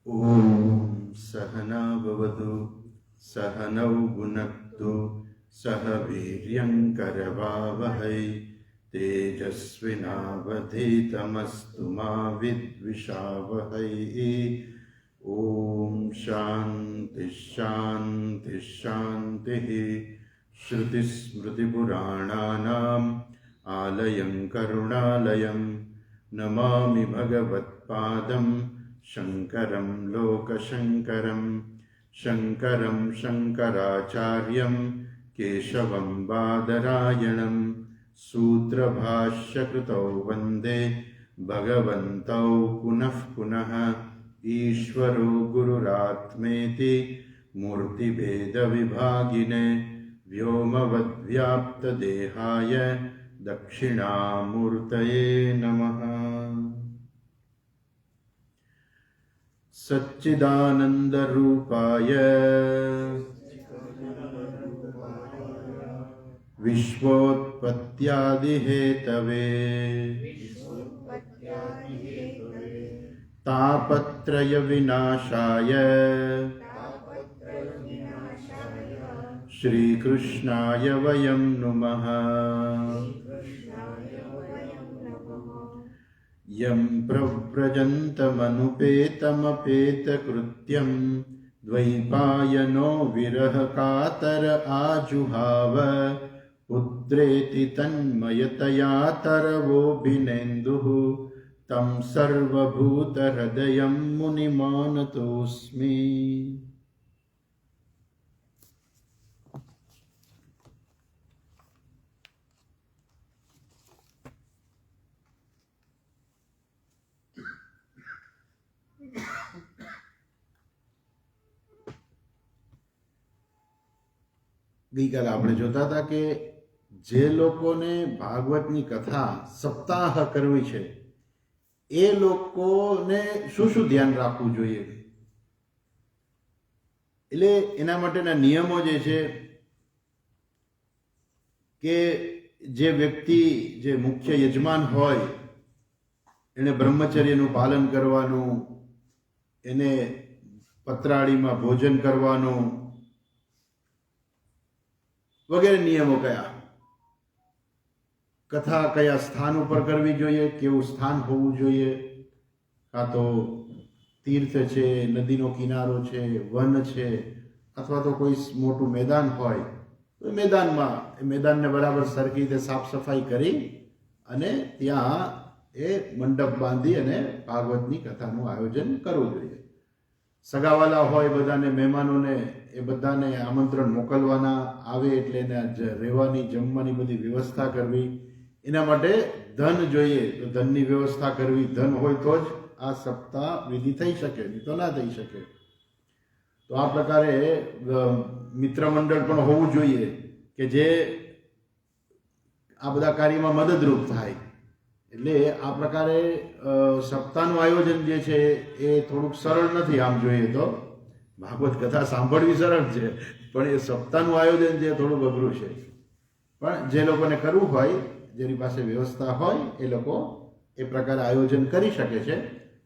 ॐ सहना भवतु सहनौ भुनक्तु सह वीर्यङ्करवावहै तेजस्विनावधीतमस्तु मा विद्विषावहै। ॐ शान्ति शान्ति शान्तिः। श्रुतिस्मृतिपुराणानाम् आलयं करुणालयं नमामि भगवत्पादं शङ्करं लोकशङ्करं। शङ्करं शङ्कराचार्यं केशवं बादरायणं सूत्रभाष्यकृतौ वन्दे भगवन्तौ पुनः पुनः। ईश्वरो गुरुरात्मेति मूर्तिभेदविभागिने व्योमवद्व्याप्तदेहाय दक्षिणामूर्तये नमः। सच्चिदानन्दरूपाय विश्वोत्पत्त्यादिहेतवे तापत्रयविनाशाय श्रीकृष्णाय वयं नुमः। यं प्रव्रजन्तमनुपेतमपेतकृत्यं द्वैपायनो विरहकातर आजुहाव पुत्रेति तन्मयतया तरवोऽभिनेन्दुः तं सर्वभूतहृदयं मुनिमानतोऽस्मि। ગઈકાલે આપણે જોતા હતા કે જે લોકોને ભાગવતની કથા સપ્તાહ કરવી છે એ લોકોને શું શું ધ્યાન રાખવું જોઈએ, એટલે એના માટેના નિયમો જે છે કે જે વ્યક્તિ જે મુખ્ય યજમાન હોય એને બ્રહ્મચર્યનું પાલન કરવાનું, એને પતરાળીમાં ભોજન કરવાનું વગેરે નિયમો કયા, કથા કયા સ્થાન ઉપર કરવી જોઈએ, કેવું સ્થાન હોવું જોઈએ, કાં તો તીર્થ છે, નદીનો કિનારો છે, વન છે, અથવા તો કોઈ મોટું મેદાન હોય તો મેદાનને બરાબર સરખી રીતે સાફ સફાઈ કરી અને ત્યાં એ મંડપ બાંધી અને ભાગવતની કથાનું આયોજન કરવું જોઈએ. સગાવાલા હોય બધાને, મહેમાનોને એ બધાને આમંત્રણ મોકલવાના આવે એટલે એને રહેવાની જમવાની બધી વ્યવસ્થા કરવી. એના માટે ધન જોઈએ, તો ધનની વ્યવસ્થા કરવી. ધન હોય તો જ આ સપ્તાહ વિધિ થઈ શકે, નહીં તો ના થઈ શકે. તો આ પ્રકારે મિત્ર મંડળ પણ હોવું જોઈએ કે જે આ બધા કાર્યમાં મદદરૂપ થાય. એટલે આ પ્રકારે સપ્તાહનું આયોજન જે છે એ થોડુંક સરળ નથી. આમ જોઈએ તો ભાગવત કથા સાંભળવી સરળ છે, પણ એ સપ્તાહનું આયોજન જે થોડુંક અઘરું છે. પણ જે લોકોને કરવું હોય, જેની પાસે વ્યવસ્થા હોય, એ લોકો એ પ્રકારે આયોજન કરી શકે છે.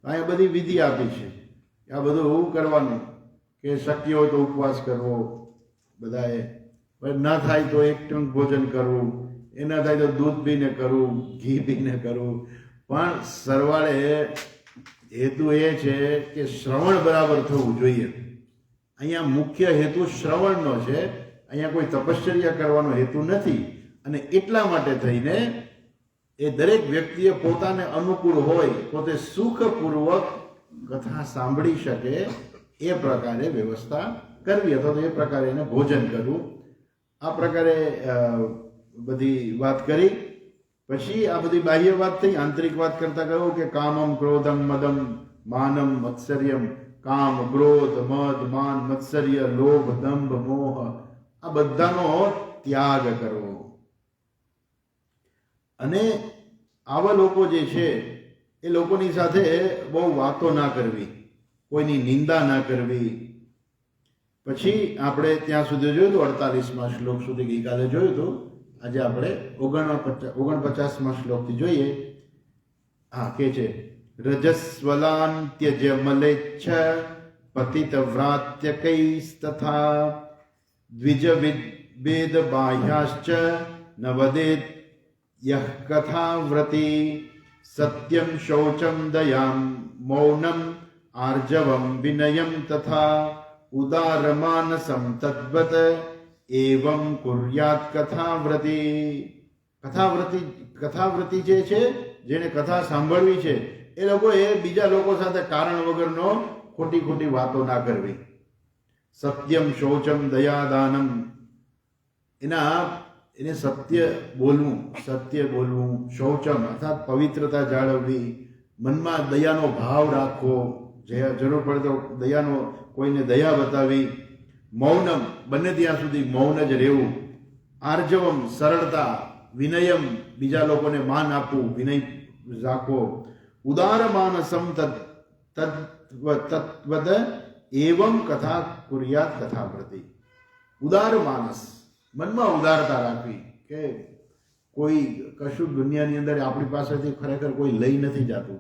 અહીંયા બધી વિધિ આપી છે, આ બધું એવું કરવાનું કે શક્ય હોય તો ઉપવાસ કરવો બધાએ, ના થાય તો એક ટંક ભોજન કરવું, એ ના થાય તો દૂધ પીને કરવું, ઘી પીને કરવું. પણ સરવાળે હેતુ એ છે કે શ્રવણ બરાબર થવું જોઈએ. અહીંયા મુખ્ય હેતુ શ્રવણનો છે, અહીંયા કોઈ તપશ્ચર્યા કરવાનો હેતુ નથી. અને એટલા માટે થઈને એ દરેક વ્યક્તિએ પોતાને અનુકૂળ હોય, પોતે સુખપૂર્વક કથા સાંભળી શકે એ પ્રકારે વ્યવસ્થા કરવી, અથવા તો એ પ્રકારે એને ભોજન કરવું. આ પ્રકારે બધી વાત કરી. પછી આ બધી બાહ્ય વાત થઈ. આંતરિક વાત કરતા કહ્યું કે કામમ ક્રોધમ મદમ માનમ મત્સર્યમ. કામ, ક્રોધ, મદ, માન, મત્સર્ય, લોભ, દંભ, મોહ, આ બધાનો ત્યાગ કરવો. અને આવા લોકો જે છે એ લોકોની સાથે બહુ વાતો ના કરવી, કોઈની નિંદા ના કરવી. પછી આપણે ત્યાં સુધી જોયું હતું 48મા શ્લોક સુધી ગઈકાલે જોયું હતું. આજે આપણે 49મા શ્લોકથી જોઈએ. હા, કે છે રજસ્વલાન ત્યજ મલેચ્છ પતિતવ્રાત્યકૈસ્તથા દ્વિજ વેદ બાહ્યાશ્ચ ન વદેત યહ કથાવ્રતિ સત્યમ શૌચમ દયામ મૌનમ આર્જવમ વિનયમ તથા ઉદારમાનસમ તદ્વત એવં કુર્યાત કથાવ્રતિ. કથાવ્રતિ જે છે, જેને કથા સાંભળવી છે, એ લોકોએ બીજા લોકો સાથે કારણ વગરનો ખોટી વાતો ના કરવી. સત્યમ શૌચમ દયાદાનમ, એને સત્ય બોલવું, શૌચમ અર્થાત પવિત્રતા જાળવવી, મનમાં દયાનો ભાવ રાખવો, જરૂર પડે તો દયાનો કોઈને દયા બતાવી, મૌનમ બને ત્યાં સુધી મૌન જ રહેવું, આર્જવમ સરળતા, વિનયમ બીજા લોકોને માન આપવું, વિનય રાખવો, ઉદાર માનસમ તત્વદ એવમ કથા કુર્યાત કથાવ્રતિ. ઉદાર માનસ, મનમાં ઉદારતા રાખવી કે કોઈ કશું દુનિયાની અંદર આપણી પાસેથી ખરેખર કોઈ લઈ નથી જતું,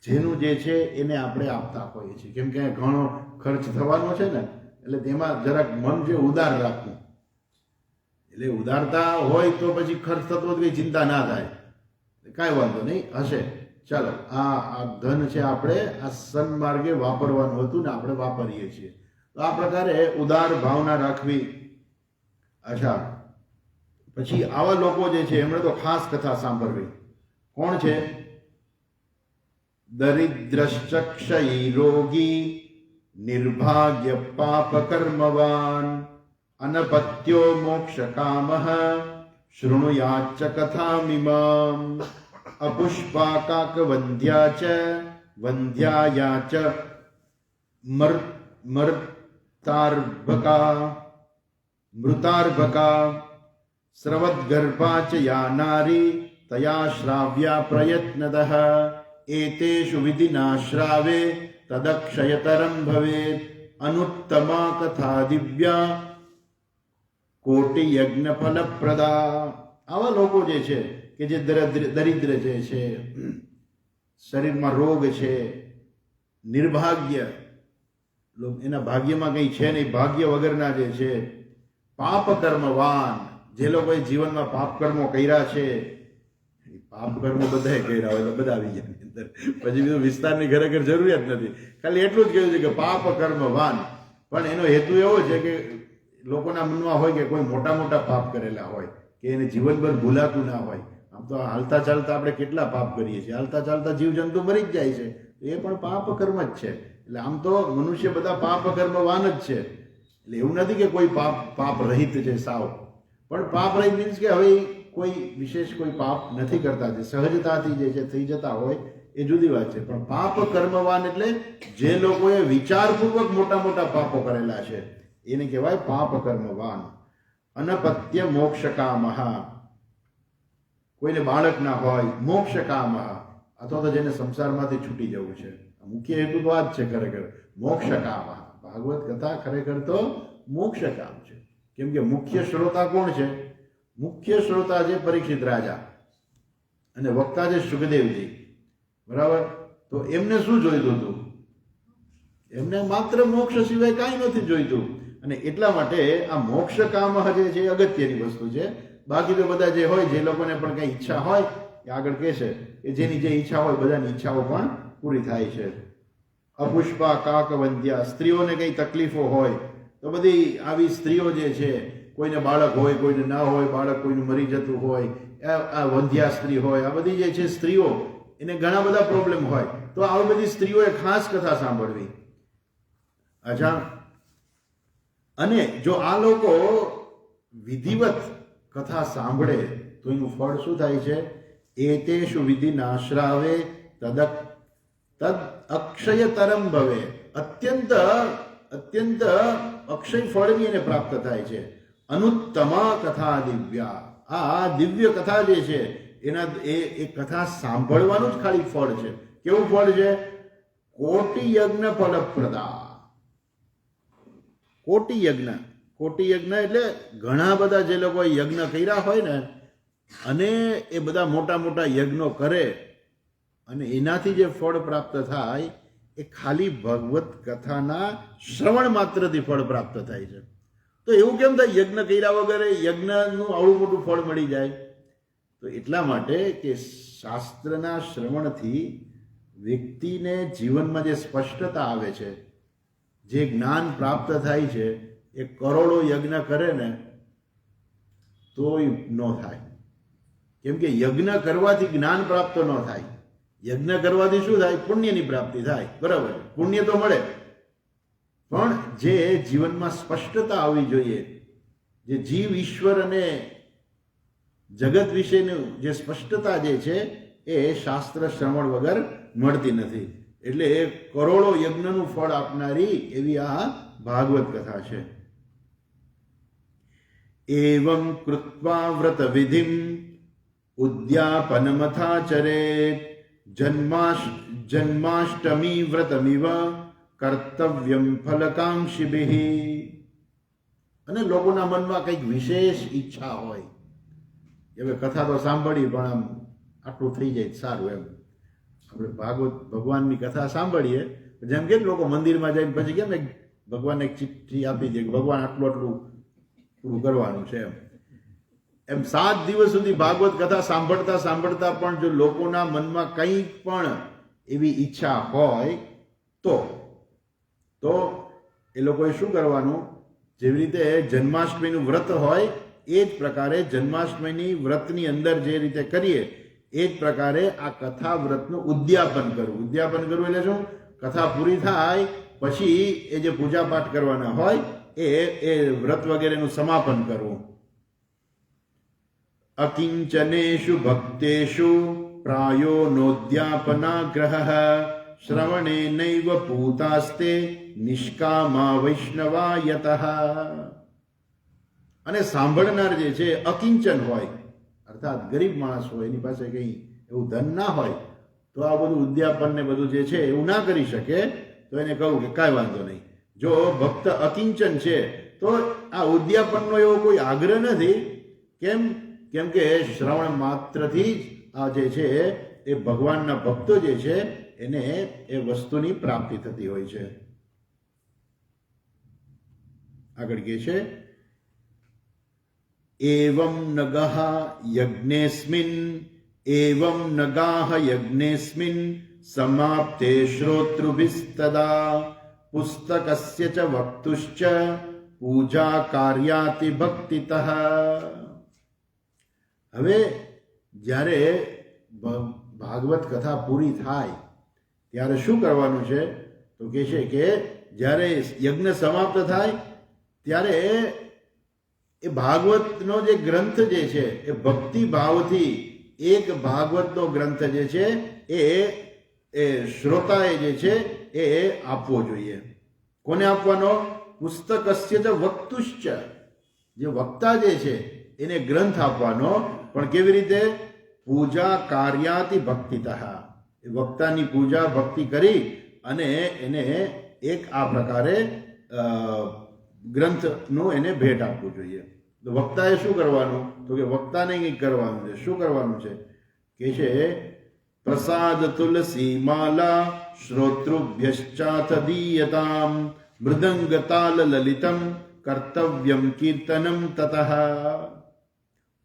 જેનું જે છે એને આપણે આપતા હોઈએ છીએ. કેમ કે ઘણો ખર્ચ થવાનો છે ને, એટલે તેમાં જરાક મન જે ઉદાર રાખવું. એટલે ઉદારતા હોય તો પછી ખર્ચ થતો કઈ ચિંતા ના થાય, કાંઈ વાંધો નહીં, હશે. ચાલો, આ ધન છે આપણે આ સન્માર્ગે વાપરવાનું હતું ને આપણે વાપરીએ છીએ, તો આ પ્રકારે ઉદાર ભાવના રાખવી. અચ્છા, પછી આવા લોકો જે છે એમણે તો ખાસ કથા સાંભળવી. કોણ છે? દરિદ્રશ્ચક્ષયી રોગી નિર્ભાગ્ય પાપ કર્મવાન અનપત્યો મોક્ષ કામઃ શૃણુયાચ્ચ કથામિમામ અપુષ્પાકાક વંધ્યા ચ વંધ્યાયા ચ મૃતાર્ભકા સ્રવદ્ગર્ભા ચ યા નારી તયા શ્રાવ્યા પ્રયત્નતઃ એતેષુ વિધિના શ્રાવે તદક્ષયતરમ ભવેત અનુત્તમા કથા દિવ્યા કોટિ યજ્ઞ ફલપ્રદા. આવા લોકો જે છે કે જે દરિદ્ર જે છે, શરીરમાં રોગ છે, નિર્ભાગ્ય, એના ભાગ્યમાં કંઈ છે નહીં, ભાગ્ય વગરના જે છે, પાપ કર્મવાન, જે લોકોએ જીવનમાં પાપ કર્મો કર્યા છે, પાપ કર્મો બધાએ કર્યા હોય તો બધા આવી જાય અંદર, પછી બીજું વિસ્તારની ખરેખર જરૂરિયાત નથી, ખાલી એટલું જ કહ્યું છે કે પાપ કર્મવાન. પણ એનો હેતુ એવો છે કે લોકોના મનમાં હોય કે કોઈ મોટા પાપ કરેલા હોય કે એને જીવનભર ભૂલાતું ના હોય. આમ તો હાલતા ચાલતા આપણે કેટલા પાપ કરીએ છીએ, હાલતા ચાલતા જીવજંતુ મરી જ જાય છે, એ પણ પાપ કર્મ જ છે. એટલે આમ તો મનુષ્ય બધા પાપ કર્મવાન જ છે. એટલે એવું નથી કે કોઈ પાપ રહિત છે સાવ, પણ પાપ રહિત મીન્સ કે હવે કોઈ વિશેષ કોઈ પાપ નથી કરતા, જે સહજતાથી જે છે થઈ જતા હોય એ જુદી વાત છે. પણ પાપ કર્મવાન એટલે જે લોકોએ વિચારપૂર્વક મોટા પાપો કરેલા છે એને કહેવાય પાપ કર્મવાન. અનપત્ય મોક્ષ કામઃ, કોઈને બાળક ના હોય, મોક્ષ કામઃ અથવા તો જેને સંસારમાંથી છૂટી જવું છે, મુખ્ય હેતુ તો આ જ છે ખરેખર, મોક્ષ કામઃ. ભાગવત કથા ખરેખર તો મોક્ષ કામ છે. કેમ કે મુખ્ય શ્રોતા કોણ છે? મુખ્ય શ્રોતા છે પરીક્ષિત રાજા અને વક્તા છે સુખદેવજી, બરાબર. તો એમને શું જોઈતું હતું? એમને માત્ર મોક્ષ સિવાય કાંઈ નથી જોઈતું, અને એટલા માટે આ મોક્ષ કામ જે છે એ અગત્યની વસ્તુ છે. બાકી તો બધા જે હોય, જે લોકોને પણ કંઈ ઈચ્છા હોય, એ આગળ કહેશે કે જેની જે ઈચ્છા હોય બધાની ઈચ્છાઓ પણ પૂરી થાય છે. અપુષ્પા કાક વંધ્યા, સ્ત્રીઓને કંઈ તકલીફો હોય તો બધી આવી સ્ત્રીઓ જે છે, કોઈને બાળક હોય, કોઈને ના હોય બાળક, કોઈનું મરી જતું હોય, આ વંધ્યા સ્ત્રી હોય, આ બધી જે છે સ્ત્રીઓ, એને ઘણા બધા પ્રોબ્લેમ હોય, તો આવી બધી સ્ત્રીઓએ ખાસ કથા સાંભળવી. અચ્છા, અને જો આ લોકો વિધિવત કથા સાંભળે તો એનું ફળ શું થાય છે? એતેષુ વિધિના શ્રાવે તદ અક્ષયતરમ ભવે, અત્યંત અક્ષય ફળની એને પ્રાપ્ત થાય છે. અનુત્તમા કથા દિવ્યા, આ દિવ્ય કથા જે છે એના એ કથા સાંભળવાનું જ ખાલી ફળ છે. કેવું ફળ છે? કોટિ યજ્ઞ ફલપ્રદા. કોટિ યજ્ઞ એટલે ઘણા બધા જે લોકો યજ્ઞ કર્યા હોય ને, અને એ બધા મોટા યજ્ઞો કરે અને એનાથી જે ફળ પ્રાપ્ત થાય એ ખાલી ભગવત કથાના શ્રવણ માત્રથી ફળ પ્રાપ્ત થાય છે. તો એવું કેમ થાય યજ્ઞ કર્યા વગર યજ્ઞનું આવડું મોટું ફળ મળી જાય? તો એટલા માટે કે શાસ્ત્રના શ્રવણથી વ્યક્તિને જીવનમાં જે સ્પષ્ટતા આવે છે, જે જ્ઞાન પ્રાપ્ત થાય છે, એ કરોડો યજ્ઞ કરે ને તોય ન થાય. કેમ કે યજ્ઞ કરવાથી જ્ઞાન પ્રાપ્ત ન થાય. યજ્ઞ કરવાથી શું થાય? પુણ્યની પ્રાપ્તિ થાય. બરાબર, પુણ્ય તો મળે, પણ જે જીવનમાં સ્પષ્ટતા આવવી જોઈએ, જે જીવ ઈશ્વર અને જગત વિશેનું જે સ્પષ્ટતા જે છે એ શાસ્ત્ર શ્રવણ વગર મળતી નથી. એટલે એ કરોડો યજ્ઞનું ફળ આપનારી એવી આ ભાગવત કથા છે. એવં કૃત્વા વ્રત વિધિમ ઉદ્યાપનમથાચરેત જન્માષ્ટમી વ્રતમિવ કર્તવ્યમ ફલકાંક્ષિભિઃ. અને લોકોના મનમાં કંઈક વિશેષ ઈચ્છા હોય, હવે કથા તો સાંભળી પણ આમ આટલું થઈ જાય સારું, એમ આપણે ભગવાનની કથા સાંભળીએ, જેમ કે લોકો મંદિરમાં જઈને પછી કેમ ભગવાનને એક ચિઠ્ઠી આપી દે કે ભગવાન આટલું આટલું પૂરું કરવાનું છે, એમ 7 દિવસ સુધી ભાગવત કથા સાંભળતા સાંભળતા પણ જો લોકોના મનમાં કંઈ પણ એવી ઈચ્છા હોય તો એ લોકોએ શું કરવાનું? જેવી રીતે જન્માષ્ટમીનું વ્રત હોય એ જ પ્રકારે જન્માષ્ટમીની વ્રતની અંદર જે રીતે કરીએ એ જ પ્રકારે આ કથા વ્રતનું ઉદ્યાપન કરવું. ઉદ્યાપન કરવું એટલે શું? કથા પૂરી થાય પછી એ જે પૂજા પાઠ કરવાના હોય એ વ્રત વગેરેનું સમાપન કરવું. અકિંચનેષુ ભક્તેષુ પ્રાયો નોદ્યાપનાગ્રહઃ શ્રવણે નૈવ પૂતાસ્તે નિષ્કામા વૈષ્ણવા યતઃ. અને સાંભળનાર જે છે અકિંચન હોય, અર્થાત ગરીબ માણસ હોય, એની પાસે કંઈ એવું ધન ના હોય, તો આ બધું ઉદ્યાપન ને બધું જે છે એવું ના કરી શકે. તો એને કહું કે કાંઈ વાંધો નહીં. જો ભક્ત અકિંચન છે તો આ ઉદ્યાપનનો એવો કોઈ આગ્રહ નથી. કેમ કે શ્રવણ માત્રથી જ આ જે છે એ ભગવાનના ભક્તો જે છે એને એ વસ્તુની પ્રાપ્તિ થતી હોય છે. આગળ કહે છે એવં નગઃ યજ્ઞેસ્મિન સમાપ્તે શ્રોતૃભિસ્તદા પુસ્તકસ્ય ચ વક્તુશ્ચ પૂજા કાર્યાતિ ભક્તિતઃ. હવે જ્યારે ભાગવત કથા પૂરી થાય ત્યારે શું કરવાનું છે? તો કહે છે કે જ્યારે યજ્ઞ સમાપ્ત થાય ત્યારે એ ભાગવતનો જે ગ્રંથ જે છે એ ભક્તિ ભાવથી એક ભાગવતનો ગ્રંથ જે છે એ શ્રોતાએ જે છે એ આપવો જોઈએ. કોને આપવાનો? પુસ્તકસ્ય ચ વક્તુશ્ચ, જે વક્તા જે છે એને ગ્રંથ આપવાનો. પણ કેવી રીતે? પૂજા કાર્યાતિ ભક્તિતઃ. એ વક્તાની પૂજા ભક્તિ કરી અને એને એક આ પ્રકારે ગ્રંથનું એને ભેટ આપવું જોઈએ. તો વક્તાએ શું કરવાનું? તો કે વક્તાને કંઈક કરવાનું છે. શું કરવાનું છે? કે છે પ્રસાદ તુલસી માલા શ્રોતૃભ્યશ્ચાથ દીયતામ મૃદંગ તાલ લલિતમ કર્તવ્યમ કીર્તનમ તતઃ.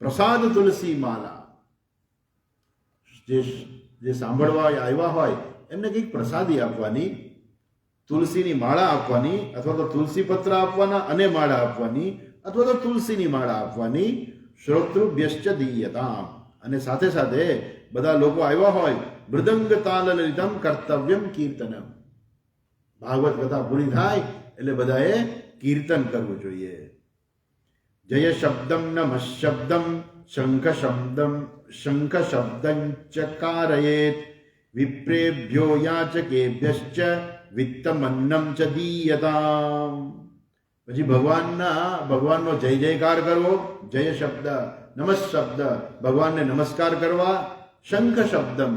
પ્રસાદ તુલસી માલા, જે સાંભળવા આવ્યા હોય એમને કંઈક પ્રસાદી આપવાની, તુલસીની માળા આપવાની, અથવા તો તુલસી પત્ર આપવાના અને માળા આપવાની, અથવા તો તુલસીની માળા આપવાની. શ્રોતૃભ્યશ્ચ દીયતામ, અને સાથે સાથે બધા લોકો આવ્યા હોય મૃદંગ તાલ લલિતમ કર્તવ્યમ કીર્તનમ. ભાગવત કથા પૂરી થાય એટલે બધાએ કીર્તન કરવું જોઈએ. જય શબ્દમ નમઃ શબ્દમ શંખ શબ્દં ચકારયેત વિપ્રેભ્યો યાચકેભ્યશ્ચ વિત્તમન્નમ ચ દીયતામ. પછી ભગવાનનો જય જયકાર કરવો, જય શબ્દ, નમઃ શબ્દ, ભગવાનને નમસ્કાર કરવા. શંખ શબ્દમ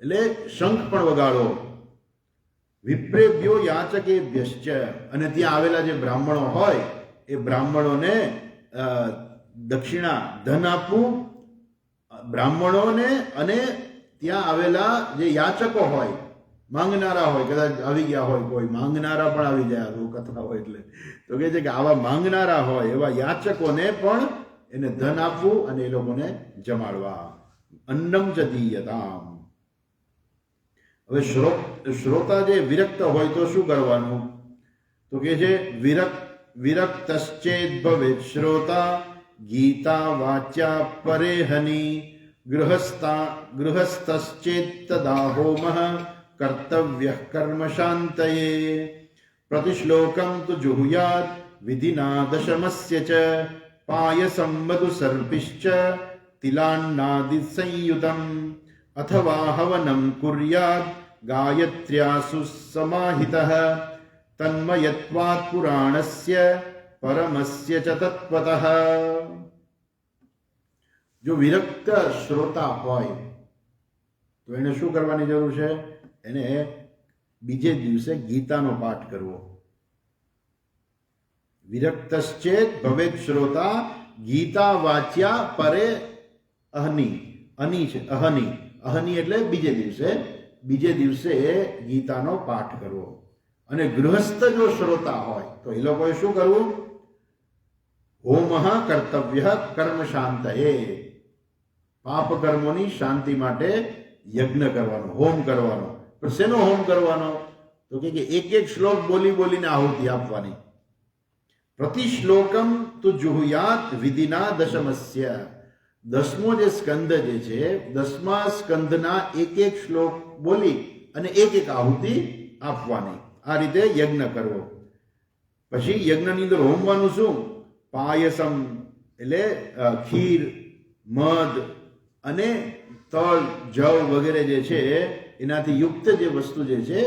એટલે શંખ પણ વગાડો. વિપ્રેભ્યો યાચકેભ્યશ્ચ, અને ત્યાં આવેલા જે બ્રાહ્મણો હોય એ બ્રાહ્મણોને દક્ષિણા ધન આપવું બ્રાહ્મણોને અને ત્યાં આવેલા જે યાચકો હોય, માંગનારા હોય, કદાચ આવી ગયા હોય, કોઈ માંગનારા પણ આવી જાય કથા હોય એટલે, તો કહે છે કે આવા માંગનારા હોય એવા યાચકોને પણ એને ધન આપવું અને એ લોકોને જમાડવા. અન્નમ ચ દીયતામ. હવે શ્રોતા જે વિરક્ત હોય તો શું કરવાનું? તો કે છે વિરક્તશ્ચેદ ભવેત શ્રોતા ગીતા વાચ્યા પરેહની ગૃહસ્થશ્ચેત તદા હોમઃ કર્તવ્યઃ કર્મ શાંતયે પ્રતિશ્લોકમ તુ જુહુયાત વિધિના દશમસ્ય ચ પાયસમ મધુ સર્પિશ્ચ તિલાન્નાદિ સંયુતમ અથવા હવનમ કુર્યાત ગાયત્ર્યાસુ સમાહિતઃ તન્મયત્વાત પુરાણસ્ય પરમસ્ય ચ તત્વતઃ. જો વિરક્ત શ્રોતા હોય તો એને શું કરવાની જરૂર છે? એને બીજે દિવસે ગીતાનો પાઠ કરવો. વિરક્તશ્ચેત ભવેત શ્રોતા ગીતા વાચ્યા પરે અહની. અની છે અહની. અહની એટલે બીજે દિવસે ગીતાનો પાઠ કરવો. અને ગૃહસ્થ જો શ્રોતા હોય તો એ લોકોએ શું કરવું? હોમઃ કર્તવ્ય કર્મ શાંતયે. પાપ કર્મોની શાંતિ માટે યજ્ઞ કરવાનો, હોમ કરવાનો. પણ શેનો હોમ કરવાનો? તો કે એક એક શ્લોક બોલીને આહુતિ આપવાની. પ્રતિશ્લોકમ તુ જુહુયાત વિધિના દશમસ્ય. 10મો જે સ્કંદ જે છે, 10મા સ્કંદના એક શ્લોક બોલી અને એક આહુતિ આપવાની. આ રીતે યજ્ઞ કરવો. પછી યજ્ઞની અંદર હોમવાનું શું? પાયસમ એટલે ખીર, મધ અને તલ, જવ વગેરે જે છે એનાથી યુક્ત જે વસ્તુ જે છે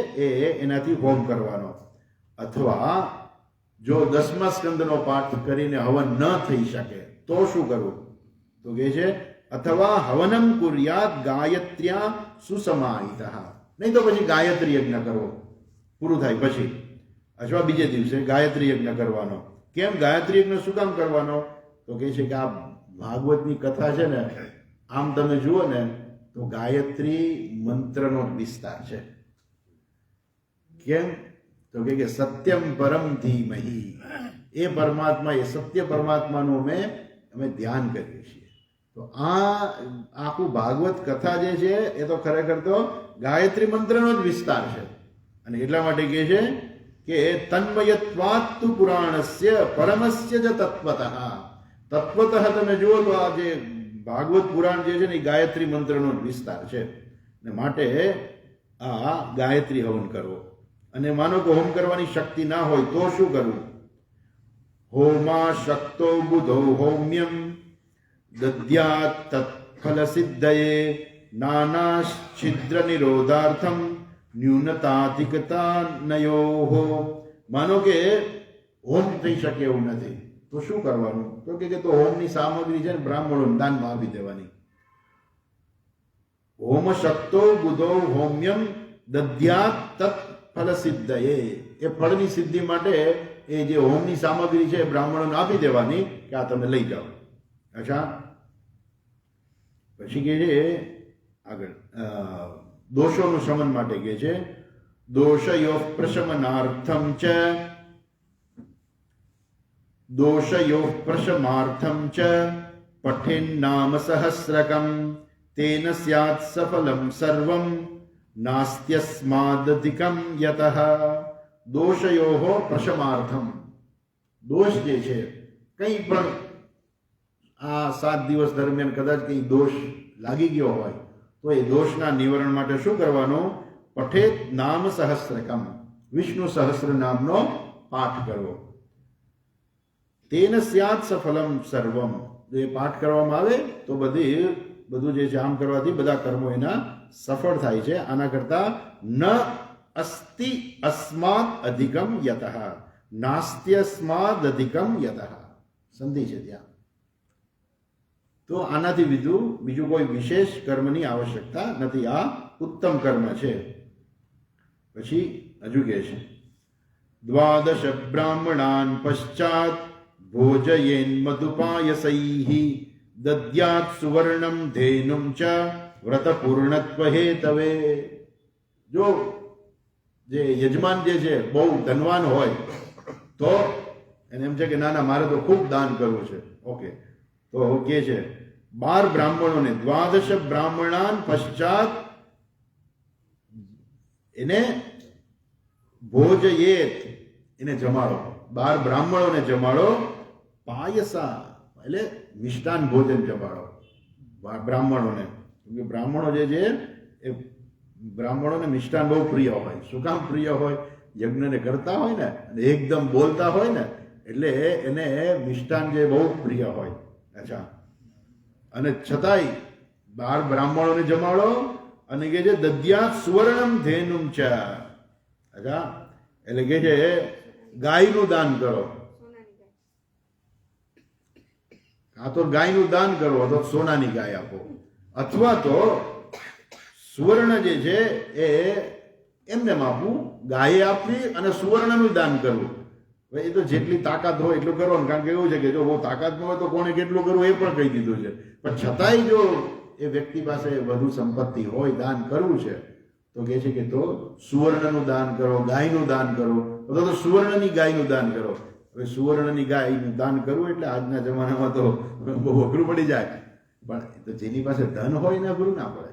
એનાથી હોમ કરવાનો. અથવા જો 10મા સ્કંદનો પાઠ કરીને હવન ન થઈ શકે તો શું કરવું? તો કહે છે અથવા હવનમ કુર્યાત ગાયત્ર્યા સુસમાહિતઃ. નહીં તો પછી ગાયત્રી યજ્ઞ કરવો પૂરું થાય પછી, અથવા બીજે દિવસે ગાયત્રી યજ્ઞ કરવાનો. કેમ ગાયત્રી યજ્ઞ શું કામ કરવાનો? તો કહે છે કે આ ભાગવતની કથા છે ને, આમ તમે જુઓ ને તો ગાયત્રી મંત્રનો વિસ્તાર છે. કેમ? તો કે સત્યમ પરમ ધીમહિ. એ પરમાત્મા, એ સત્ય પરમાત્માનું અમે ધ્યાન કરીએ છીએ. તો આ આખું ભાગવત કથા જે છે એ તો ખરેખર તો ગાયત્રી મંત્રનો જ વિસ્તાર છે. અને એટલા માટે કહે છે કે તન્મયત્વાત તુ પુરાણસ્ય પરમસ્ય જ તત્વતઃ. તત્વતઃ તમે જુઓ તો આ જે ભાગવત પુરાણ જે છે ને એ ગાયત્રી મંત્રનો જ વિસ્તાર છે. ને માટે આ ગાયત્રી હવન કરવો. અને માનો કે હોમ કરવાની શક્તિ ના હોય તો શું કરવું? હોમા શક્તો બુધો હોમ્યમ દદ્યાત તત્ફલ સિદ્ધયે નાના છિદ્ર નિરોધાર્થમ ન્યૂનતાધિકતા નયોહો. માનો કે હોમ થઈ શકે એવું નથી તો શું કરવાનું? તો કે તો હોમની સામગ્રી છે ને બ્રાહ્મણોને દાનમાં આપી દેવાની. હોમ શક્તો બુધો હોમ્યમ દદ્યાત તત્ ફલ સિદ્ધયે. એ ફળની સિદ્ધિ માટે એ જે હોમની સામગ્રી છે બ્રાહ્મણોને આપી દેવાની કે આ તમે લઈ જાઓ. અચ્છા, પછી કે છે આગળ દોષોનું શમન માટે કે છે દોષયો પ્રશમનાર્થમ ચ પઠેન નામ સહસ્રકમ તેન સ્યાત સફલમ સર્વમ નાસ્ત્યસ્માદધિકમ યતઃ. દોષયો પ્રશમાર્થમ. દોષ જે છે કંઈ પણ આ 7 દિવસ દરમિયાન કદાચ કંઈ દોષ લાગી ગયો હોય તો એ દોષના નિવારણ માટે શું કરવાનું? પઠેત નામ સહસ્રકમ. વિષ્ણુ સહસ્ર નામનો પાઠ કરવો. તેન સ્યાત સફલમ સર્વમ. જો એ પાઠ કરવામાં આવે તો બધું જે છે આમ કરવાથી બધા કર્મો એના સફળ થાય છે. આના કરતા ન અસ્તિ અસ્માદ અધિકમ યતઃ. નાસ્ત્યસ્માદ અધિકમ યતઃ. સંધિ છે ત્યાં. તો આનાથી બીજું કોઈ વિશેષ કર્મની આવશ્યકતા નથી. આ ઉત્તમ કર્મ છે. પછી હજુ કહે છે દ્વાદશ બ્રાહ્મણાન પશ્ચાત ભોજયેન મધુપાયસૈઃ દદ્યાત સુવર્ણમ ધેનુમ ચ વ્રત પૂર્ણત્વ હેતવે. જો જે યજમાન જે છે બહુ ધનવાન હોય તો એને એમ છે કે ના ના મારે તો ખૂબ દાન કરવું છે. ઓકે, તો કે છે 12 બ્રાહ્મણોને, દ્વાદશ બ્રાહ્મણાન પશ્ચાત એને ભોજયેત, એને જમાડો. 12 બ્રાહ્મણોને જમાડો. પાયસા એટલે મિષ્ટાન ભોજન જમાડો બ્રાહ્મણોને. બ્રાહ્મણો જે છે એ બ્રાહ્મણોને મિષ્ટાન બહુ પ્રિય હોય. શું કામ પ્રિય હોય? યજ્ઞને કરતા હોય ને અને એકદમ બોલતા હોય ને એટલે એને મિષ્ટાન જે બહુ પ્રિય હોય. અચ્છા, અને છતાંય 12 બ્રાહ્મણોને જમાડો અને કે છે દદ્યા સુવર્ણમ ધેનુમ ચ. અચ્છા, એટલે કે છે ગાયનું દાન કરો. કાં તો ગાયનું દાન કરો અથવા સોનાની ગાય આપો, અથવા તો સુવર્ણ જે છે એ એમને આપવું, ગાયે આપવી અને સુવર્ણનું દાન કરવું. એ તો જેટલી તાકાત હોય એટલું કરવાનું. કારણ કે એવું છે કે જો બહુ તાકાત ન હોય તો કોને કેટલું કરવું એ પણ કહી દીધું છે. પણ છતાંય જો એ વ્યક્તિ પાસે વધુ સંપત્તિ હોય, દાન કરવું છે તો કહે છે કે તો સુવર્ણનું દાન કરો, ગાયનું દાન કરો, અથવા તો સુવર્ણની ગાયનું દાન કરો. હવે સુવર્ણની ગાયનું દાન કરવું એટલે આજના જમાનામાં તો બહુ અઘરું પડી જાય. પણ તો જેની પાસે ધન હોય ને અઘરું ના પડે.